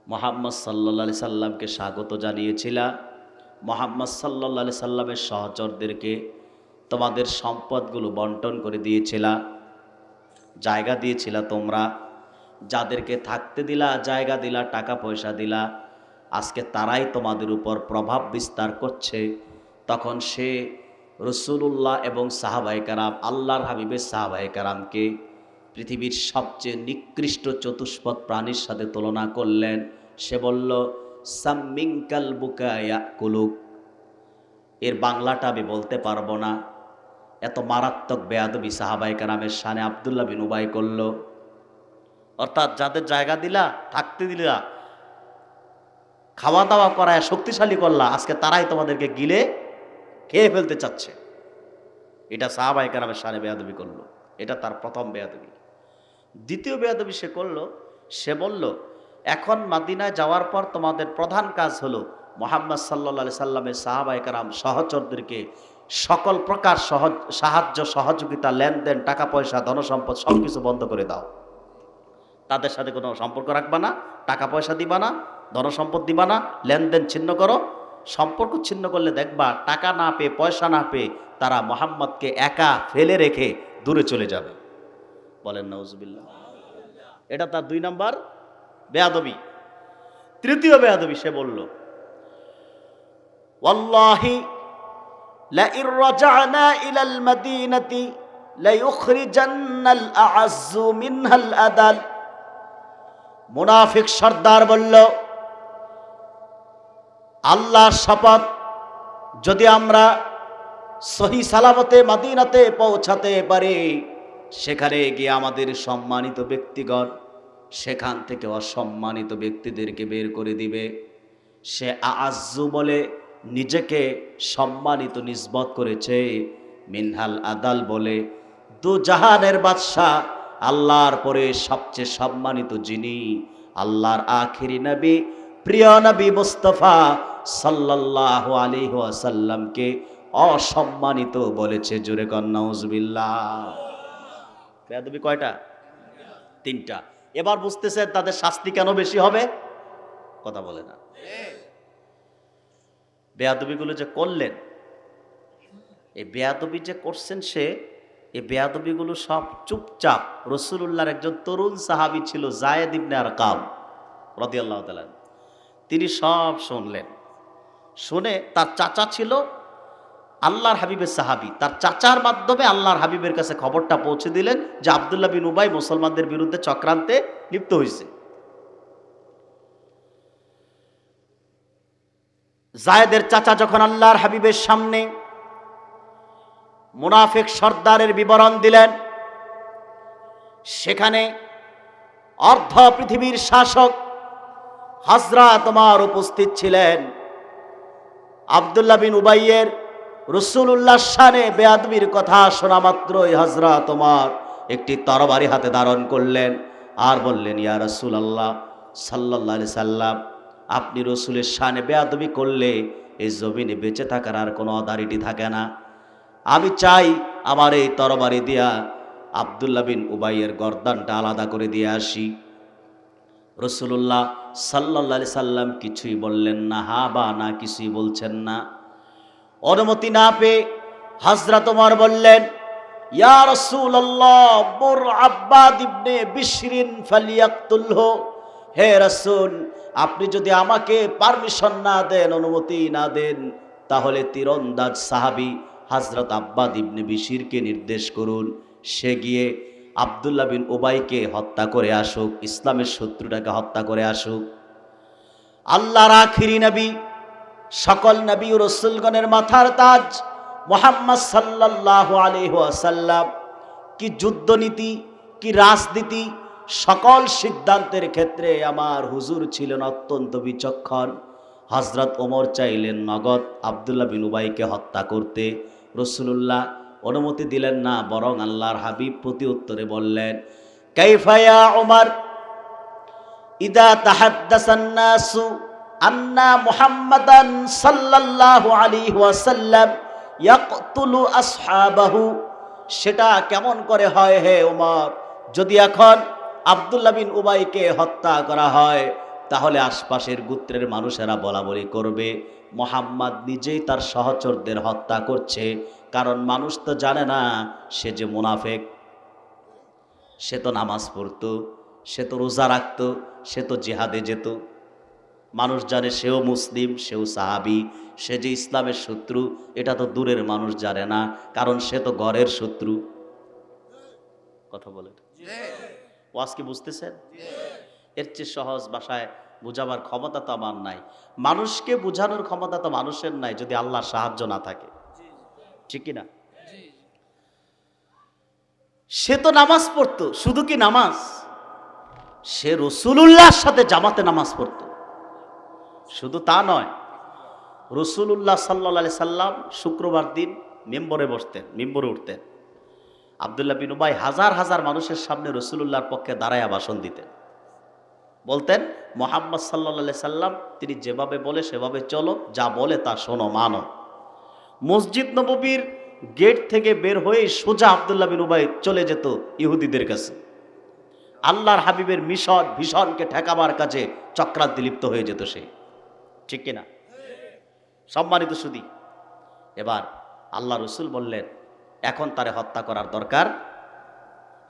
মুহাম্মদ সাল্লাল্লাহু আলাইহি সাল্লামকে স্বাগত জানিয়েছিলা, মুহাম্মদ সাল্লাল্লাহু আলাইহি সাল্লামের সহচরদেরকে তোমাদের সম্পদগুলো বন্টন করে দিয়েছিলা, জায়গা দিয়েছিলা, তোমরা যাদেরকে থাকতে দিলা, জায়গা দিলা, টাকা পয়সা দিলা, আজকে তারাই তোমাদের উপর প্রভাব বিস্তার করছে। তখন সে রাসূলুল্লাহ এবং সাহাবায়ে কেরাম, আল্লাহর হাবিবের সাহাবায়ে কেরামকে পৃথিবীর সবচেয়ে নিকৃষ্ট চতুষ্পদ প্রাণীর সাথে তুলনা করলেন। সে বলল, সাম্মিনকাল বুকায়া কুলুক। এর বাংলাটা আমি বলতে পারবো না। এত মারাত্মক বেয়াদবি সাহাবায়ে কেরামের শানে আব্দুল্লাহ বিন উবাই করল। অর্থাৎ যাদের জায়গা দিলা, থাকতে দিলা, খাওয়া দাওয়া করায় শক্তিশালী করলা, আজকে তারাই তোমাদেরকে গিলে খেয়ে ফেলতে চাচ্ছে। এটা সাহাবায়ে কেরামের শানে বেয়াদবি করলো। এটা তার প্রথম বেয়াদবি। দ্বিতীয় বেয়াদবি সে করলো, সে বলল, এখন মদিনায় যাওয়ার পর তোমাদের প্রধান কাজ হলো মুহাম্মদ সাল্লাল্লাহু আলাইহি সাল্লামের সাহাবায়ে কেরাম সহচরদেরকে সকল প্রকার সাহায্য সহযোগিতা, লেনদেন, টাকা পয়সা, ধনসম্পদ সবকিছু বন্ধ করে দাও। তাদের সাথে কোনো সম্পর্ক রাখবা না, টাকা পয়সা দিবা না, ধনসম্পদ দিবা না, লেনদেন ছিন্ন করো। সম্পর্ক ছিন্ন করলে দেখবা টাকা না পেয়ে, পয়সা না পেয়ে তারা মোহাম্মদকে একা ফেলে রেখে দূরে চলে যাবে। বলেন নাউজুবিল্লাহ। এটা তার 2 নাম্বার বেয়াদবি। তৃতীয় বেয়াদবি সে বলল, ওয়াল্লাহি লা ইর রাজআনা ইলাল মাদিনাতি লা ইউখরিজান্নাল আ'আজ্জু মিনহাল আদাল। মুনাফিক সর্দার বলল, আল্লাহর শপথ, যদি আমরা সহি সালামতে মদিনাতে পৌঁছাতে পারি, সেখানে গিয়ে আমাদের সম্মানিত ব্যক্তিগণ সেখান থেকে অসম্মানিত ব্যক্তিদেরকে বের করে দিবে। সে আ'আজ্জু বলে নিজেকে সম্মানিত নিসবত করেছে, মিনহাল আদাল বলে দু জাহানের বাদশা আল্লাহর পরে সবচেয়ে সম্মানিত যিনি, আল্লাহর আখিরি নবী, প্রিয় নবী মুস্তাফা সাল্লাল্লাহু আলাইহি ওয়াসাল্লামকে অসম্মানিত বলেছে। জোরে কন নাউজুবিল্লাহ। বেয়াদবি কয়টা? 3টা। এবার বুঝতেছেন তাদের শাস্তি কেন বেশি হবে? কথা বলে না। বেয়াদবিগুলো যে করলেন, এই বেয়াদবি যে করছেন সে, এই বেয়াদবিগুলো সব চুপচাপ রাসূলুল্লাহর একজন তরুণ সাহাবী ছিল যায়েদ ইবনে আরকাম রাদিয়াল্লাহু তাআলা, তিনি সব শুনলেন। শুনে তার চাচা ছিল আল্লাহর হাবিবের সাহাবী, তার চাচার মাধ্যমে আল্লাহর হাবিবের কাছে খবরটা পৌঁছে দিলেন যে আব্দুল্লাহ বিন উবাই মুসলমানদের বিরুদ্ধে চক্রান্তে লিপ্ত হয়েছে। যায়েদের চাচা যখন আল্লাহর হাবিবের সামনে মুনাফিক সর্দারের বিবরণ দিলেন, সেখানে অর্ধ পৃথিবীর শাসক হযরত ওমর উপস্থিত ছিলেন। আব্দুল্লাহ বিন উবাইয়ের রাসূলুল্লাহর শানে বেয়াদবির কথা শোনা মাত্রই হযরত ওমর একটি তরবারি হাতে ধারণ করলেন আর বললেন, ইয়া রাসূলুল্লাহ সাল্লাল্লাহু আলাইহি সাল্লাম, আপনি রাসূলের শানে বেয়াদবি করলে এই জমিনে বেঁচে থাকার আর কোনো অথরিটি থাকে না। আমি চাই আমার এই তরবারি দিয়া আব্দুল্লাহ বিন উবাইয়ের গর্দানটা আলাদা করে দিয়ে আসি। রাসূলুল্লাহ সাল্লাল্লাহু আলাইহি সাল্লাম কিছুই বললেন না, হা বা না, কিছুই বলছেন না। অনুমতি না পেয়ে হযরত ওমর বললেন, ইয়া রাসূলুল্লাহ মুর আব্বাদ ইবনে বিশরিন ফালিয়াকতুলহু। হে রাসূল, আপনি যদি আমাকে পারমিশন না দেন, অনুমতি না দেন, তাহলে তীরন্দাজ সাহাবী হযরত আব্বাদ ইবনে বিশিরকে নির্দেশ করুন, সে গিয়ে আব্দুল্লাহ বিন উবাইকে হত্যা করে আসুক, ইসলামের শত্রুটাকে হত্যা করে আসুক। আল্লাহর আখিরি নবী, সকল নবী ও রাসূলগণের মাথার তাজ মুহাম্মদ সাল্লাল্লাহু আলাইহি ওয়াসাল্লাম কি যুদ্ধনীতি, কি রাজনীতি, সকল সিদ্ধান্তের ক্ষেত্রে আমার হুজুর ছিলেন অত্যন্ত বিচক্ষণ। হযরত ওমর চাইলেন নগদ আব্দুল্লাহ বিন উবাইকে হত্যা করতে, রাসূলুল্লাহ অনুমতি দিলেন না, বরং আল্লাহর হাবিব প্রতি উত্তরে বললেন, কাইফা ইয়া উমর ইদা তাহাদ্দাসান নাসু আন্না মুহাম্মাদান সাল্লাল্লাহু আলাইহি ওয়াসাল্লাম ইয়াকতুলু আসহাবাহু। সেটা কেমন করে হয় হে ওমর, যদি এখন আব্দুল্লাহ বিন উবাইকে হত্যা করা হয়, তাহলে আশপাশের গোত্রের মানুষেরা বলাবলি করবে মুহাম্মদ নিজেই তার সহচরদের হত্যা করছে, কারণ মানুষ তো জানে না সে যে মুনাফিক। সে তো নামাজ পড়তো, সে তো রোজা রাখতো, সে তো জিহাদে যেত। মানুষ জানে সেও মুসলিম, সেও সাহাবী, সে যে ইসলামের শত্রু এটা তো দূরের মানুষ জানে না, কারণ সে তো ঘরের শত্রু। কথা বলে ওয়াজ কি বুঝতেছেন? এর চেয়ে সহজ ভাষায় বুঝাবার ক্ষমতা তো আমার নাই, মানুষকে বুঝানোর ক্ষমতা তো মানুষের নাই যদি আল্লাহর সাহায্য না থাকে, ঠিক কি না? সে তো নামাজ পড়তো, শুধু কি নামাজ, সে রাসূলুল্লাহর সাথে জামাতে নামাজ পড়তো। শুধু তা নয়, রাসূলুল্লাহ সাল্লাল্লাহু আলাইহি সাল্লাম শুক্রবার দিন মিম্বরে বসতেন, মিম্বরে উঠতেন। আব্দুল্লাহ বিন উবাই হাজার হাজার মানুষের সামনে রাসূলুল্লাহর পক্ষে দাঁড়ায়া ভাষণ দিতেন, বলতেন মুহাম্মদ সাল্লাল্লাহু আলাইহি সাল্লাম তিনি যেভাবে বলে সেভাবে চলো, যা বলে তা শোনো, মানো। মসজিদ নববীর গেট থেকে বের হয়ে সোজা আব্দুল্লাহ বিন উবাই চলে যেত ইহুদিদের কাছে। আল্লাহর হাবিবের মিশন ভীষণকে ঠেকাবার কাজে চক্রান্তে লিপ্ত হয়ে যেত সে, ঠিক কিনা? সম্মানিত সুধী, এবার আল্লাহ রসুল বললেন এখন তারে হত্যা করার দরকার।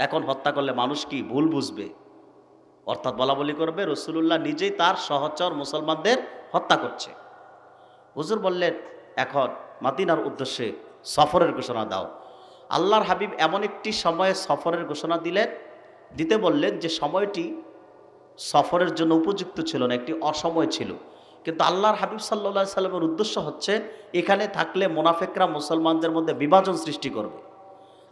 এখন হত্যা করলে মানুষ কি ভুল বুঝবে, অর্থাৎ বলা বলি করবে রসুলুল্লাহ নিজেই তার সহচর মুসলমানদের হত্যা করছে। হুজুর বললেন এখন মদিনার উদ্দেশ্যে সফরের ঘোষণা দাও। আল্লাহর হাবিব এমন একটি সময়ে সফরের ঘোষণা দিতে বললেন যে সময়টি সফরের জন্য উপযুক্ত ছিল না, একটি অসময় ছিল। কিন্তু আল্লাহর হাবিব সাল্লাল্লাহু আলাইহি সাল্লামের উদ্দেশ্য হচ্ছে এখানে থাকলে মুনাফিকরা মুসলমানদের মধ্যে বিভাজন সৃষ্টি করবে,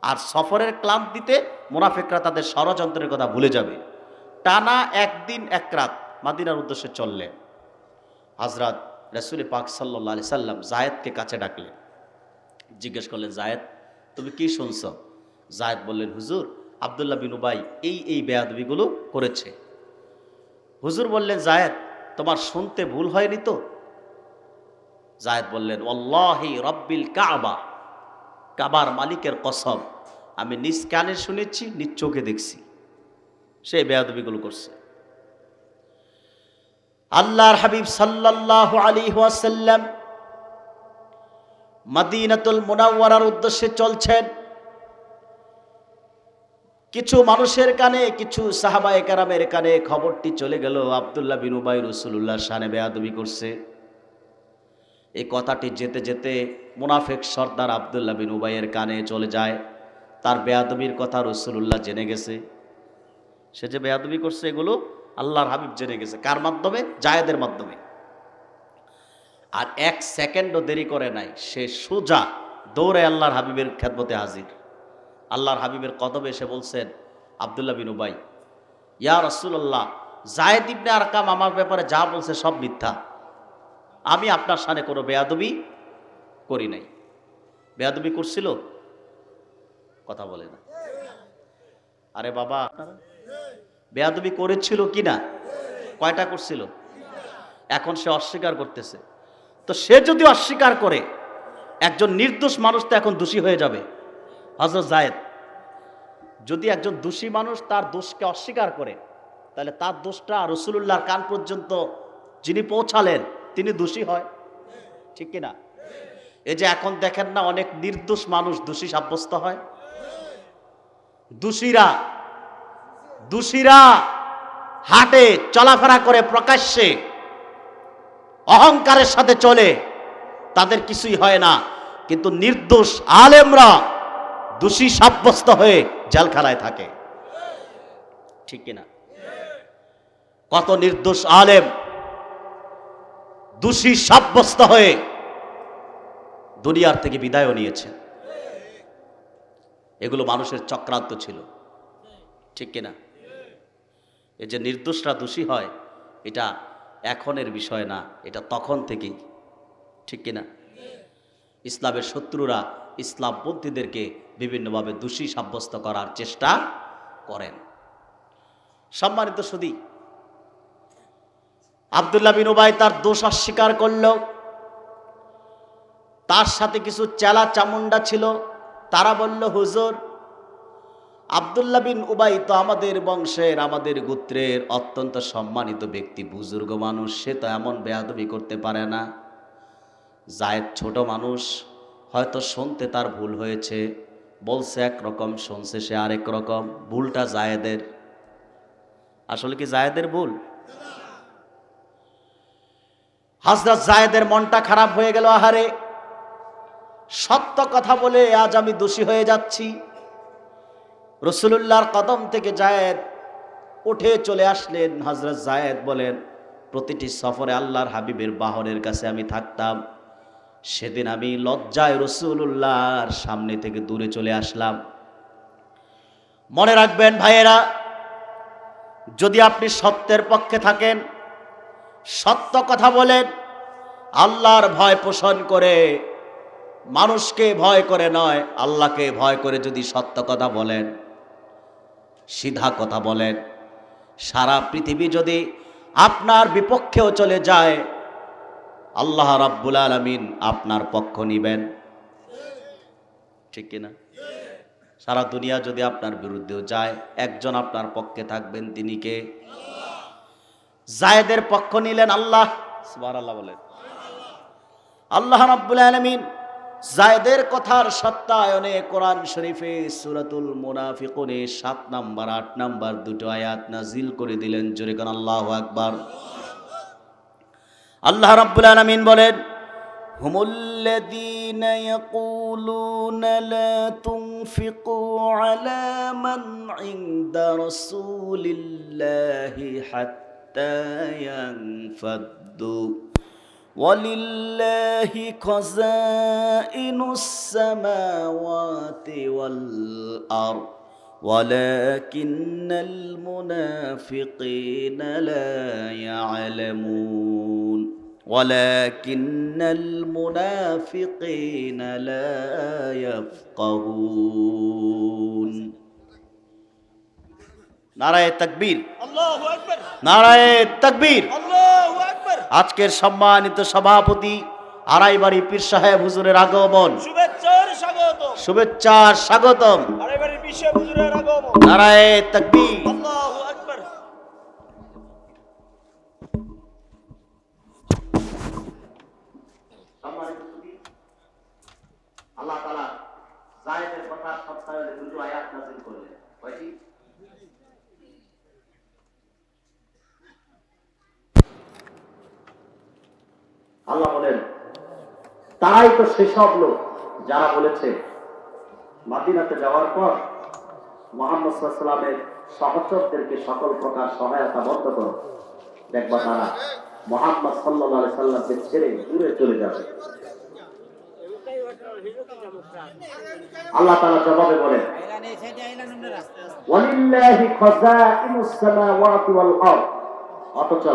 আর সফরের ক্লান্তিতে মুনাফিকরা তাদের ষড়যন্ত্রের কথা ভুলে যাবে। টানা একদিন এক রাত মদিনার উদ্দেশ্যে চললেন। হযরত রাসূল পাক সাল্লাল্লাহু আলাইহি সাল্লাম যায়েদকে কাছে ডাকলেন, জিজ্ঞেস করলেন যায়েদ তুমি কি শুনছ? যায়েদ বললেন হুজুর আব্দুল্লাহ বিন উবাই এই বেয়াদবিগুলো করেছে। হুজুর বললেন যায়েদ তোমার শুনতে ভুল হয়নি তো? যায়েদ বললেন ওয়াল্লাহি রব্বিল কাবা, কাবার মালিকের কসম আমি নিজ কানে শুনেছি, নিজ চোখে দেখছি সে বেয়াদবিগুলো করছে। আল্লাহর হাবিব সাল্লাল্লাহু আলাইহি ওয়াসাল্লাম মদিনাতুল মুনাওয়ারার উদ্দেশ্যে চলছেন। কিছু মানুষের কানে, কিছু সাহাবায়ে কেরামের কানে খবরটি চলে গেল আব্দুল্লাহ বিন উবাই রাসূলুল্লাহর শানে বেয়াদবি করছে। এই কথাটি যেতে যেতে মুনাফিক সর্দার আব্দুল্লাহ বিন উবাইয়ের কানে চলে যায়। তার বেয়াদবির কথা রাসূলুল্লাহ জেনে গেছে। সে যে বেয়াদবি করছে এগুলো আল্লাহর হাবিব জেনে গেছে। কার মাধ্যমে? যায়েদের মাধ্যমে। আর এক সেকেন্ডও দেরি করে নাই, সে সোজা দৌড়ে আল্লাহর হাবিবের খেদমতে হাজির। আল্লাহর হাবিবের কদমে এসে বলছেন আব্দুল্লাহ বিন উবাই ইয়া রাসূলুল্লাহ যায়েদ ইবনে আরকাম আমার ব্যাপারে যা বলছে সব মিথ্যা, আমি আপনার শানে কোনো বেয়াদবি করি নাই। বেয়াদবি করছিল? কথা বলে না। আরে বাবা বেয়াদবি করেছিল কি না? কয়টা করছিল? এখন সে অস্বীকার করতেছে। তো সে যদি অস্বীকার করে একজন নির্দোষ মানুষ তো এখন দোষী হয়ে যাবে। হযরত যায়েদ যদি একজন দোষী মানুষ তার দোষকে অস্বীকার করে তাহলে তার দোষটা রাসূলুল্লাহর কান পর্যন্ত যিনি পৌঁছালেন তিনি দোষী হয়, ঠিক কিনা? এই যে এখন দেখেন না অনেক নির্দোষ মানুষ দোষী সাব্যস্ত হয়। দোষীরা হাটে চলাফেরা করে প্রকাশ্যে অহংকারের সাথে চলে, তাদের কিছুই হয় না। কিন্তু নির্দোষ আলেমরা দোষী সাব্যস্ত হয়ে জেলখানায় থাকে, ঠিক কিনা? কত নির্দোষ আলেম দোষী সাব্যস্ত হয়ে দুনিয়ার থেকে বিদায়ও নিয়েছে। এগুলো মানুষের চক্রান্ত ছিল, ঠিক কিনা? এই যে নির্দোষরা দোষী হয় এটা এখনের বিষয় না, এটা তখন থেকেই, ঠিক কিনা? ইসলামের শত্রুরা ইসলামপন্থীদেরকে বিভিন্নভাবে দোষী সাব্যস্ত করার চেষ্টা করেন। সম্মানিত সুধী, আব্দুল্লাহ বিন উবাই তার দোষ অস্বীকার করল। তার সাথে কিছু চেলা চামুন্ডা ছিল, তারা বলল হুজুর আব্দুল্লাহ বিন উবাই তো আমাদের বংশের, আমাদের গোত্রের অত্যন্ত সম্মানিত ব্যক্তি, বুজুর্গ মানুষ, সে তো এমন বেয়াদবি করতে পারে না। যায়েদ ছোট মানুষ, হয়তো শুনতে তার ভুল হয়েছে, বলছে একরকম শুনছে সে আরেক রকম, ভুলটা যায়েদের। আসলে কি যায়েদের ভুল? হযরত যায়েদের মনটা খারাপ হয়ে গেল। আহারে সত্য কথা বলে আজ আমি দোষী হয়ে যাচ্ছি। রাসূলুল্লাহর কদম থেকে যায়েদ উঠে চলে আসলেন। হযরত যায়েদ বলেন প্রতিটি সফরে আল্লাহর হাবিবের বাহনের কাছে আমি থাকতাম, সেদিন আমি লজ্জায় রাসূলুল্লাহর সামনে থেকে দূরে চলে আসলাম। মনে রাখবেন ভাইয়েরা, যদি আপনি সত্যের পক্ষে থাকেন, সত্য কথা বলেন, আল্লাহর ভয় পোষণ করে, মানুষকে ভয় করে নয়, আল্লাহকে ভয় করে যদি সত্য কথা বলেন, সিধা কথা বলেন, সারা পৃথিবী যদি আপনার বিপক্ষেও চলে যায়, আল্লাহ রাব্বুল আলামিন আপনার পক্ষ নিবেন, ঠিক কিনা? সারা দুনিয়া যদি আপনার বিরুদ্ধেও যায়, একজন আপনার পক্ষে থাকবেন, তিনি কে? জায়েদের পক্ষ নিলেন আল্লাহ। সুবহানাল্লাহ বলেন। আল্লাহ রাব্বুল আলামিন জায়েদের কথার সত্যায়নে কোরআন শরীফে সূরাতুল মুনাফিকুনে 7 নাম্বার 8 নাম্বার দুটো আয়াত নাজিল করে দিলেন। জোরে কোন আল্লাহু আকবার। আল্লাহ রাব্বুল আলামিন বলেন, হুমুল্লাযীনা ইয়াকুলুনা লা তুনফিকু আলা মান ইনদা রাসূলিল্লাহি হাত্তা ইয়ানফাদ্দু ওয়ালিল্লাহি খাযাইনুস সামাওয়াতি ওয়াল আরদ ওয়ালাকিন্নাল মুনাফিকিনা লা ইয়ালামুন ওয়ালাকিন্নাল মুনাফিকিনা লা ইয়াফকাহুন। নারায়ে তাকবীর, আল্লাহু আকবার, নারায়ে তাকবীর, আল্লাহু আকবার। আজকের সম্মানিত সভাপতি আড়াইবাড়ি পীর সাহেব হুজুরের আগমন, শুভেচ্ছার স্বাগতম, শুভেচ্ছার স্বাগতম। আড়াইবাড়ি পীর সাহেব হুজুরের আগমন। নারায়ে তাকবীর, আল্লাহু আকবার। আল্লাহ তাআলা জায়েদের কথা সত্যায়নে দুটো আয়াত নাযিল করলেন। কয়টি? আল্লাহ বলেন, তারাই তো সেসব লোক যারা বলেছে মদিনাতে যাওয়ার পর মুহাম্মদ সাল্লাল্লাহু আলাইহি ওয়াসাল্লামের সহচরদেরকে সকল প্রকার সহায়তা বন্ধ করো, দেখবা তারা মুহাম্মদ সাল্লাল্লাহু আলাইহি ওয়াসাল্লামকে ছেড়ে দূরে চলে যাবে। আল্লাহ তাআলা জবাবে বলেন, ওয়ালিল্লাহি খাযাইনুস সামাওয়াতি ওয়াল আরদ, অথচ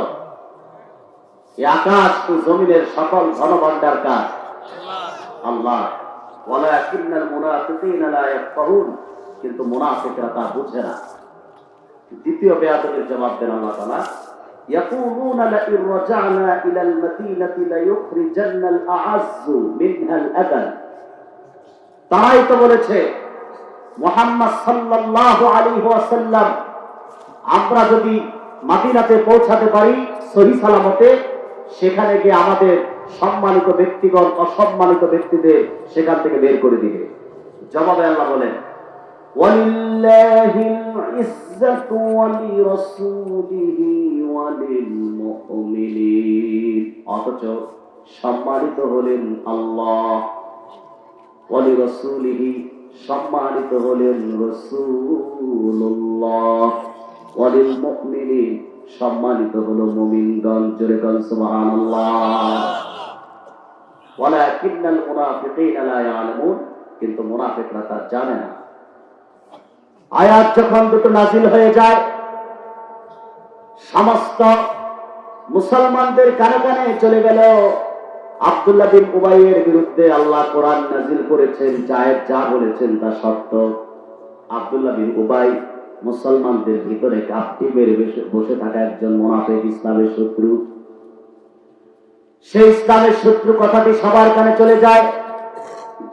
এই আকাশ ও জমিনের সকল ধনভাণ্ডার কার? আল্লাহ। ওয়ালাকিন্নাল মুনাফিকিনা লা ইয়াফকাহুন, কিন্তু মুনাফিকরা তা বুঝে না। দ্বিতীয় বেয়াদবির জবাব দেন আল্লাহ তাআলা, ইয়াকুলুনা লা ইন রাজa'না ইলাল মাদিনাতি লা ইউখরিজান্নাল আ'আজ্জু মিনহাল আদাল। তারাই তো বলেছে মুহাম্মদ সাল্লাল্লাহু আলাইহি ওয়াসাল্লাম আমরা যদি মদিনাতে পৌঁছাতে পারি সহি সালামতে, সেখানে গিয়ে আমাদের সম্মানিত ব্যক্তিগণ অসম্মানিত ব্যক্তিদের সেখান থেকে বের করে দিবে। জবাবে আল্লাহ বলেন, ওয়ালিল্লাহিল ইজ্জাতু ওয়ালিরাসূলিহি ওয়ালিল মুমিনিন, অথচ সম্মানিত হলেন আল্লাহ, ওয়ালিরাসূলিহি সম্মানিত হলেন রাসূলুল্লাহ, ওয়ালিল মুমিনিন সম্মানিত হলো মুমিনগণ। জোরে বল সুবহানাল্লাহ। ওয়ালাকিন্নাল মুনাফিকিনা লা ইয়ালামুন, কিন্তু মুনাফিকরা তা জানে না। আয়াত যখন দুটো নাজিল হয়ে যায়, সমস্ত মুসলমানদের কানে কানে চলে গেল আব্দুল্লাহ বিন উবাইয়ের বিরুদ্ধে আল্লাহ কোরআন নাজিল করেছেন, জায়েদ যা বলেছেন তা সত্য। আব্দুল্লাহ বিন উবাই মুসলমানদের ভিতরে ঘাপটি মেরে বসে থাকা একজন মুনাফিক, ইসলামের শত্রু। সেই ইসলামের শত্রু কথাটি সবার কানে চলে যায়।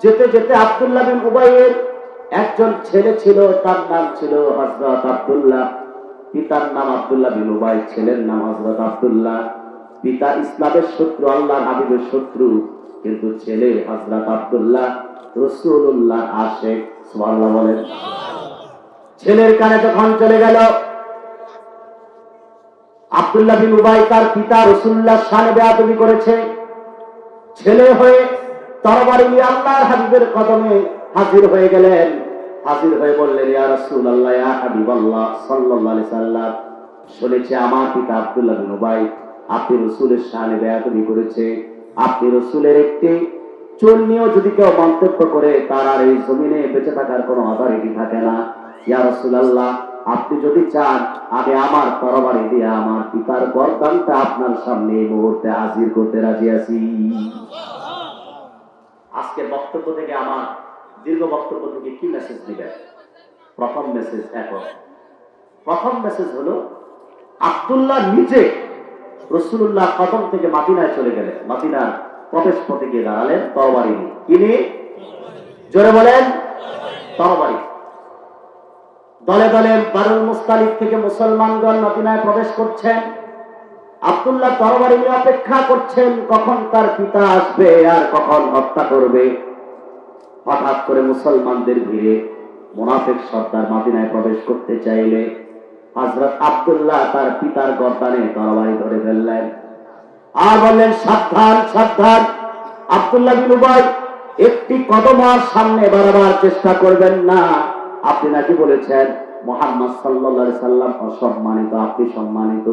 যেতে যেতে আব্দুল্লাহ বিন উবাইয়ের একজন ছেলে ছিল, তার নাম ছিল হযরত আব্দুল্লাহ। পিতার নাম আব্দুল্লাহ বিন উবাই, ছেলের নাম হযরত আব্দুল্লাহ। পিতা ইসলামের শত্রু, আল্লাহর হাবিবের শত্রু, কিন্তু ছেলে হযরত আব্দুল্লাহ রাসূলুল্লাহ আশিক। সুবহানাল্লাহ বলেন। ছেলের কানে যখন চলে গেল, আব্দুল্লাহ বিন উবাই তার পিতা রাসূলুল্লাহর শানে বেয়াদবি করেছে, ছেলে হয়ে তরবারি নিয়ে আল্লাহর হাবিবের কদমে হাজির হয়ে গেলেন। হাজির হয়ে বললেন, ইয়া রাসূলুল্লাহ, ইয়া হাবিবাল্লাহ সাল্লাল্লাহু আলাইহি সাল্লাম, শুনেছি আমার পিতা আব্দুল্লাহ বিন উবাই আপনি রাসূলের শানে বেয়াদবি করেছে। আপনি রাসূলের একটি চুল নিয়েও যদি কেউ মন্তব্য করে, তার আর এই জমিনে বেঁচে থাকার কোনো অথরিটি থাকে না। ইয়া রাসূলুল্লাহ, আপনি যদি চান আমি আমার তরবারি দিয়ে আমার পিতার গর্দানটা আপনার সামনে এই মুহূর্তে হাজির করতে রাজি আছি। আজকের বক্তব্য থেকে, আমার দীর্ঘ বক্তব্য থেকে কি মেসেজ দিবেন? প্রথম মেসেজ এখন, প্রথম মেসেজ হলো আব্দুল্লাহ নিজে রাসূলুল্লাহ কদম থেকে মদিনায় চলে গেলেন, মদিনার প্রবেশ পথে গিয়ে দাঁড়ালেন তরবারি নিয়ে। কি নিয়ে? জোরে বলেন, তরবারি। দলে দলে বানুল মুস্তালিক থেকে মুসলমানগণ মদিনায় প্রবেশ করছেন। আব্দুল্লাহ তরবারি নিয়ে অপেক্ষা করছেন কখন তার পিতা আসবে আর কখন হত্যা করবে। হঠাৎ করে মুসলমানদের ভিড়ে মুনাফিক সর্দার মদিনায় প্রবেশ করতে চাইলে হযরত আব্দুল্লাহ তার পিতার গর্দানে তরবারি ধরে ফেললেন আর বললেন, সাবধান সাবধান, আব্দুল্লাহ বিন উবাই, একটি কদম আর সামনে বাড়াবার চেষ্টা করবেন না। আপনি নাকি বলেছেন মুহাম্মদ সাল্লাল্লাহু আলাইহি সাল্লাম অসম্মানিত, আপনি সম্মানিত।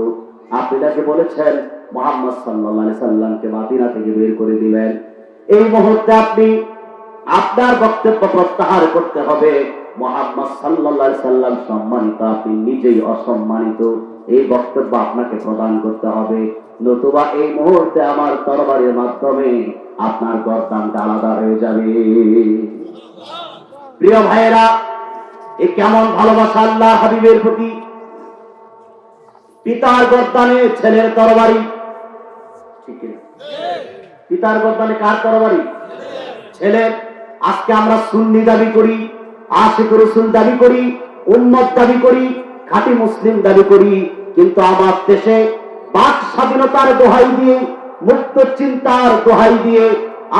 আপনি নাকি বলেছেন মুহাম্মদ সাল্লাল্লাহু আলাইহি সাল্লামকে মদিনা থেকে বের করে দিবেন। এই মুহূর্তে আপনি আপনার বক্তব্য প্রত্যাহার করতে হবে। মুহাম্মদ সাল্লাল্লাহু আলাইহি সাল্লাম সম্মানিত, আপনি নিজেই অসম্মানিত, এই বক্তব্য আপনাকে প্রদান করতে হবে, নতুবা এই মুহূর্তে আমার তরবারির মাধ্যমে আপনার গর্দানটা আলাদা হয়ে যাবে। প্রিয় ভাইয়েরা, এ কেমন ভালোবাসা আল্লাহ হাবিবের প্রতি! পিতার গর্দানে ছেলের তরবারি, ঠিক না? পিতার গর্দানে কার তরবারি? ছেলের। আজকে আমরা সুন্নি দাবি করি, আশিক রাসূল দাবি করি, উম্মত দাবি করি, খাঁটি মুসলিম দাবি করি, কিন্তু আমার দেশে বাক স্বাধীনতার দোহাই দিয়ে, মুক্ত চিন্তার দোহাই দিয়ে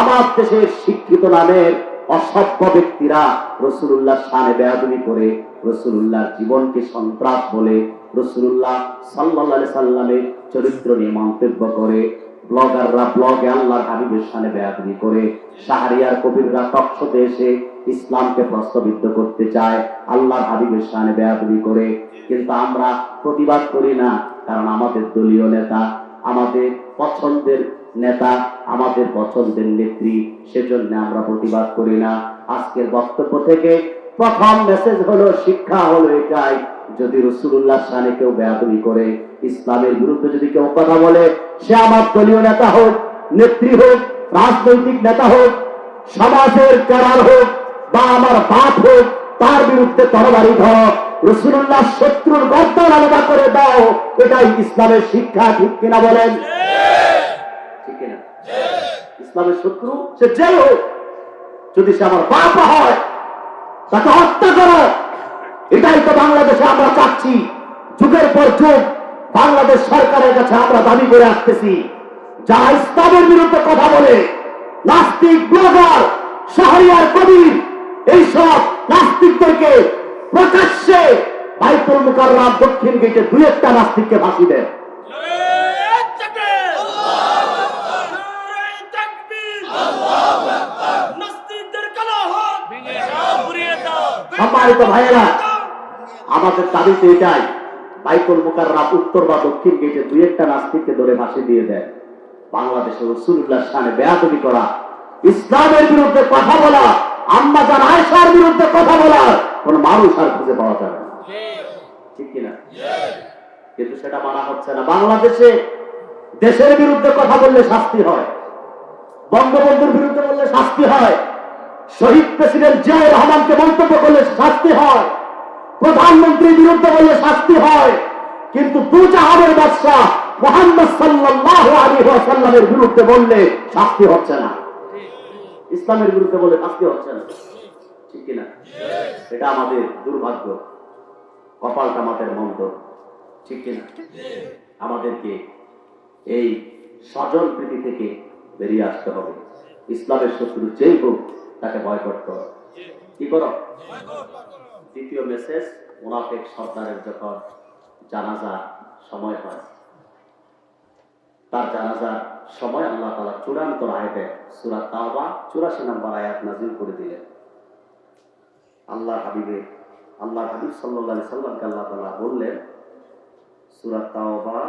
আমার দেশের শিক্ষিত নামের অসভ্য ব্যক্তিরা রাসূলুল্লাহর শানে বেয়াদবি করে, রাসূলুল্লাহর জীবনকে সন্ত্রাস বলে, রাসূলুল্লাহ সাল্লাল্লাহু আলাইহি সাল্লামের চরিত্র নিয়ে মন্তব্য করে, ব্লগাররা ব্লগে আল্লাহর হাবিবের শানে বেয়াদবি করে, শাহরিয়ার কবিররা টকশোতে এসে ইসলামকে প্রশ্নবিদ্ধ করতে চায়, আল্লাহর হাবিবের শানে বেয়াদবি করে। কিন্তু আমরা প্রতিবাদ করি না, কারণ আমাদের দলীয় নেতা, আমাদের পছন্দের নেতা, আমাদের পছন্দের নেত্রী, সেজন্য আমরা প্রতিবাদ করি না। আজকের বক্তব্য থেকে প্রথম মেসেজ হলো, শিক্ষা হলো এটাই, যদি রাসূলুল্লাহর শানে কেউ বেয়াদবি করে, ইসলামের বিরুদ্ধে যদি কেউ কথা বলে, সে আমার দলীয় নেতা হোক, নেত্রী হোক, রাজনৈতিক নেতা হোক, সমাজের ক্যাডার হোক, বা আমার বাপ হোক, তার বিরুদ্ধে তরবারি ধর, রাসূলুল্লাহ শত্রুর গর্দান আলাদা করে দাও, এটাই ইসলামের শিক্ষা। ঠিক কিনা বলেন? ঠিক কিনা? ইসলামের শত্রু সে যেই হোক, যদি সে আমার বাপ হয়, তাকে হত্যা করো। এটাই তো বাংলাদেশে আমরা চাচ্ছি, যুগের পর যুগ বাংলাদেশ সরকারের কাছে আমরা দাবি করে আসতেছি। যারা ইসলামের বিরুদ্ধে কথা বলে, নাস্তিক, ব্লগার, শাহরিয়ার কবির, এইসব নাস্তিকদেরকে প্রকাশ্যে বাইতুল মুকাররম দক্ষিণ গেটে দুই একটা নাস্তিককে ফাঁসি দেয়। সম্মানিত ভাইয়েরা, আমাদের দাবি তো এটাই, বাইতুল মুকাররম উত্তর বা দক্ষিণ গেটে দুই একটা নাস্তিককে ধরে ফাঁসি দিয়ে দেয়। বাংলাদেশে রাসূলুল্লাহর শানে বেয়াদবি করা, ইসলামের বিরুদ্ধে কথা বলা, আম্মা জান আয়েশার বিরুদ্ধে কথা বলা কোন মানুষ আর খুঁজে পাওয়া যাবে না। ঠিক কিনা? কিন্তু সেটা মানা হচ্ছে না। বাংলাদেশে দেশের বিরুদ্ধে কথা বললে শাস্তি হয়, বঙ্গবন্ধুর বিরুদ্ধে বললে শাস্তি হয়, শহীদ প্রেসিডেন্ট জিয়াউর রহমানকে মন্তব্য করলে শাস্তি হয়, প্রধানমন্ত্রীর বিরুদ্ধে বললে শাস্তি হয়, কিন্তু দুজাহানের বাদশা মুহাম্মদ সাল্লাল্লাহু আলাইহি ওয়াসাল্লামের বিরুদ্ধে বললে শাস্তি হচ্ছে না। ইসলামের বিরুদ্ধে বলে শাস্তি হচ্ছে না। ঠিক কিনা? এটা আমাদের দুর্ভাগ্য, কপালটা আমাদের মন্দ। ঠিক কিনা? আমাদেরকে এই স্বজন প্রীতি থেকে বেরিয়ে আসতে হবে। ইসলামের শত্রু যেই হোক, তাকে ভয় করতে হবে। কি করো? দ্বিতীয় মেসেজ, মুনাফিক সর্দারের যখন জানাজা সময় হয়, তার জানাজার সময় আল্লাহ তাআলা চূড়ান্ত আয়াতে সূরা তাওবা 84 নম্বর আয়াত নাযিল করে দিলেন। আল্লাহ হাবিব সাল্লাল্লাহু আলাইহি সাল্লামকে আল্লাহ তাআলা বললেন, সূরা তাওবা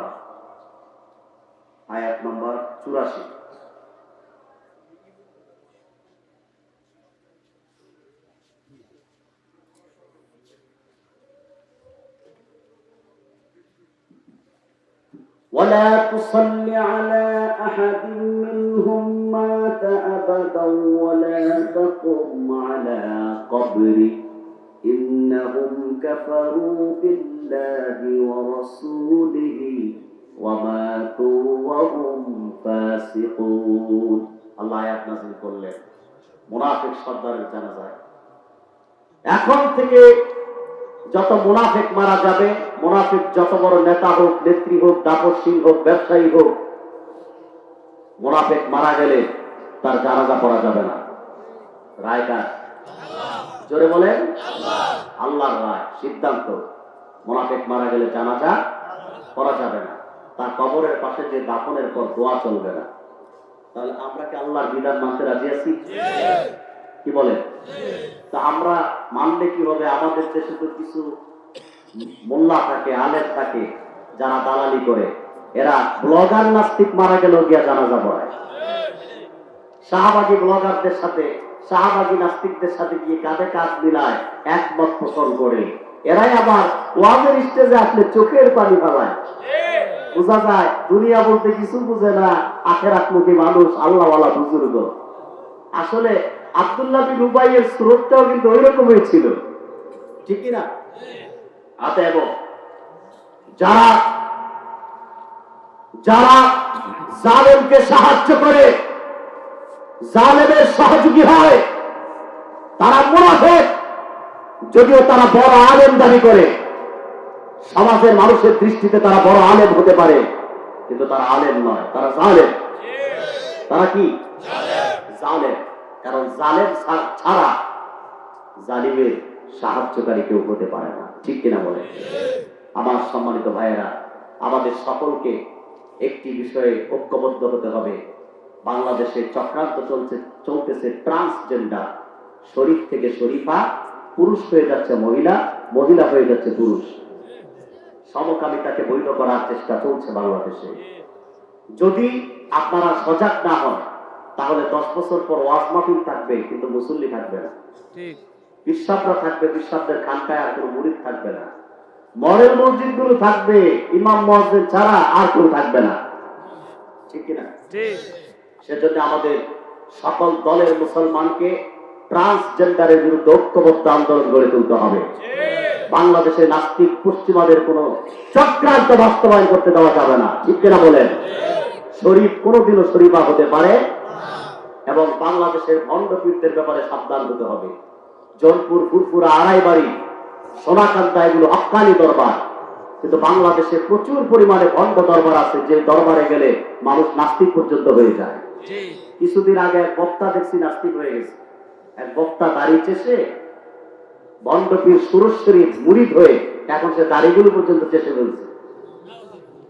আয়াত নম্বর 84, ولا تصل على أحد منهم مات أبدا ولا تقم على قبره إنهم كفروا بالله ورسوله وماتوا وهم فاسقون। আল্লাহ আয়াত নাযিল করলেন মুনাফিক সর্দারের জানাজায় এখন থেকে যত মুনাফিক মারা যাবে, মুনাফিক যত বড় নেতা হোক, নেত্রী হোক, দাপশীল হোক, ব্যবসায়ী হোক, মুনাফিক মারা গেলে তার জানাজা পড়া যাবে না। রায় কার? জোরে বলেন। আল্লাহর রায়, সিদ্ধান্ত। মুনাফিক মারা গেলে জানাজা পড়া যাবে না, তার কবরের পাশে যে দাফনের পর দোয়া চলবে না। তাহলে আমরা কি আল্লাহর বিধান মানতে রাজি আছি? কি বলেন? তা আমরা মানলে কি হবে? আমাদের দেশে তো কিছু মোল্লা থাকে, আলেম থাকে, যারা দালালি করে, এরা ব্লগার নাস্তিক মারা গেল গিয়া জানাজা পড়ায়। শাহবাগী ব্লগারদের সাথে, শাহবাগী নাস্তিকদের সাথে গিয়ে কাঁধে কাঁধ মিলায়, একমত পোষণ করে। এরাই আবার ওয়াজের স্টেজে আসলে চোখের পানি ফেলায়। বোঝা যায় দুনিয়া বলতে কিছু বুঝে না, আখেরাতমুখী মানুষ, আল্লাহওয়ালা বুজুর্গ। আসলে আব্দুল্লাহ বিন উবাইয়ের স্রোতটাও কিন্তু ওই রকমই ছিল, ঠিক কিনা? অতএব যারা যারা জালেমকে সাহায্য করে, জালেমের সহযোগী হয়, তারা মুনাফিক। যদিও তারা বড় আলেম দাবি করে, সমাজের মানুষের দৃষ্টিতে তারা বড় আলেম হতে পারে, কিন্তু তারা আলেম নয়, তারা জালেম। তারা কি? জালেম। কারণ জালেম ছাড়া জালিমের সাহায্যকারী কেউ হতে পারে না, ঠিক কিনা বলে? আমার সম্মানিত ভাইয়েরা, আমাদের সকলকে একটি বিষয়ে ঐক্যবদ্ধ হতে হবে। বাংলাদেশে চক্রান্ত চলতেছে ট্রান্সজেন্ডার। শরীফ থেকে শরীফা, পুরুষ হয়ে যাচ্ছে মহিলা, মহিলা হয়ে যাচ্ছে পুরুষ। সমকামিতাকে বৈধ করার চেষ্টা চলছে বাংলাদেশে। যদি আপনারা সজাগ না হন, তাহলে 10 বছর পর ওয়াজ মাহফিল থাকবে, কিন্তু মুসল্লি থাকবে না। বিশ্বাসরা থাকবে, বিশ্বাসদের খানকায় আর কোনো মুরিদ থাকবে না। মডেল মসজিদ গুলো থাকবে, ইমাম মুয়াজ্জিন ছাড়া আর কেউ থাকবে না, ঠিক কিনা? সেজন্য আমাদের সকল দলের মুসলমানকে ট্রান্সজেন্ডারের বিরুদ্ধে ঐক্যবদ্ধ আন্দোলন গড়ে তুলতে হবে। বাংলাদেশে নাস্তিক পশ্চিমাদের কোন চক্রান্ত বাস্তবায়ন করতে দেওয়া যাবে না, ঠিক কিনা বলেন? শরীফ কোনোদিনও শরীফা হতে পারে, এবং বাংলাদেশের ভণ্ডপীরদের ব্যাপারে সাবধান হতে হবে। জোনপুর, ফুরফুরা, আড়াইবাড়ি, সোনাকান্দা এগুলো হক্কানি দরবার, কিন্তু বাংলাদেশে প্রচুর পরিমাণে ভণ্ড দরবার আছে, যে দরবারে গেলে মানুষ নাস্তিক পর্যন্ত হয়ে যায়। কিছুদিন আগে এক বক্তা দেখছি নাস্তিক হয়ে গেছে। এক বক্তা দাড়ি চেষে ভণ্ডপীর সুরেশ্বরী মুরিদ হয়ে এখন সে দাড়িগুলো পর্যন্ত চেষে ফেলছে।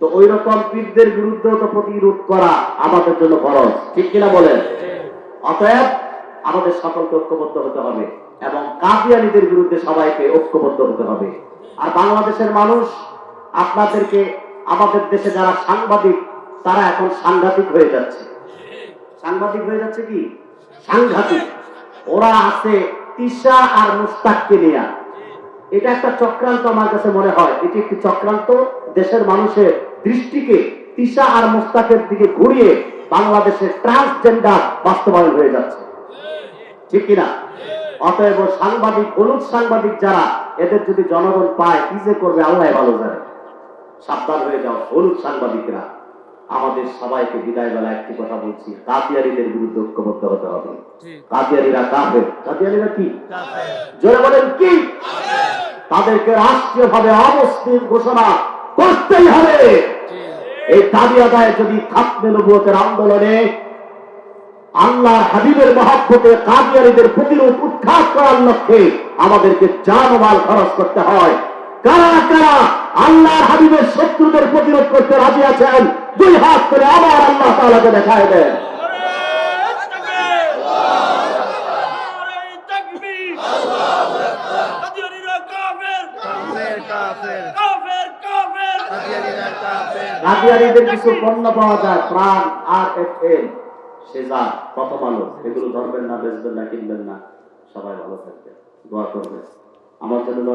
তো ওই রকম পীরদের বিরুদ্ধে তো প্রতিরোধ করা আমাদের জন্য ফরজ, ঠিক কিনা বলেন? অতএব আমাদের সকলকে ঐক্যবদ্ধ হতে হবে, এবং কাদিয়ানীদের বিরুদ্ধে সবাইকে ঐক্যবদ্ধ হতে হবে। আর বাংলাদেশের মানুষ, আপনাদেরকে, আমাদের দেশে যারা সাংবাদিক, তারা এখন সাংঘাতিক হয়ে যাচ্ছে। সাংবাদিক হয়ে যাচ্ছে কি? সাংঘাতিক। ওরা আছে তিশা আর মুস্তাককে নিয়ে। এটা একটা চক্রান্ত আমার কাছে মনে হয়। এটি একটি চক্রান্ত, দেশের মানুষের দৃষ্টিকে তিশা আর মুস্তাকের দিকে ঘুরিয়ে বাংলাদেশের ট্রান্সজেন্ডার বাস্তবায়ন হয়ে যাচ্ছে, ঠিক কিনা? অতএব সাংবাদিক, হলুদ সাংবাদিক যারা, এদের যদি জনগণ পায়, কি যে করবে আল্লাহ ভালো জানে। সাবধান হয়ে যাও হলুদ সাংবাদিকরা। আমাদের সবাইকে বিদায় বেলা একটি কথা বলছি, কাদিয়ানীদের বিরুদ্ধে ঐক্যবদ্ধ হতে হবে। কাদিয়ানীরা কাফের। কাদিয়ানীরা কি? জোরে বলেন কি? তাদেরকে রাষ্ট্রীয়ভাবে অমুসলিম ঘোষণা করতেই হবে। এই দাবি আদায় যদি খাতমে নবুয়তের আন্দোলনে আল্লাহর হাবিবের মহব্বতে কাদিয়ানীদের প্রতিরোধ উৎখাত করার লক্ষ্যে আমাদেরকে জান ও মাল খরচ করতে হয়। কারা কারা আল্লাহর হাবিবের শত্রুদের প্রতিরোধ করতে রাজি আছেন? দুই হাত করে আবার আল্লাহ তাআলাকে দেখায় দেন। কাদিয়ানীদের কিছু পণ্য পাওয়া যায়, প্রাণ আর এফএম, সেজার, প্রথম আলো, এগুলো ধরবেন না, বেচবেন না, কিনবেন না। সবাই ভালো থাকবে, দোয়া করবে আমার জন্য।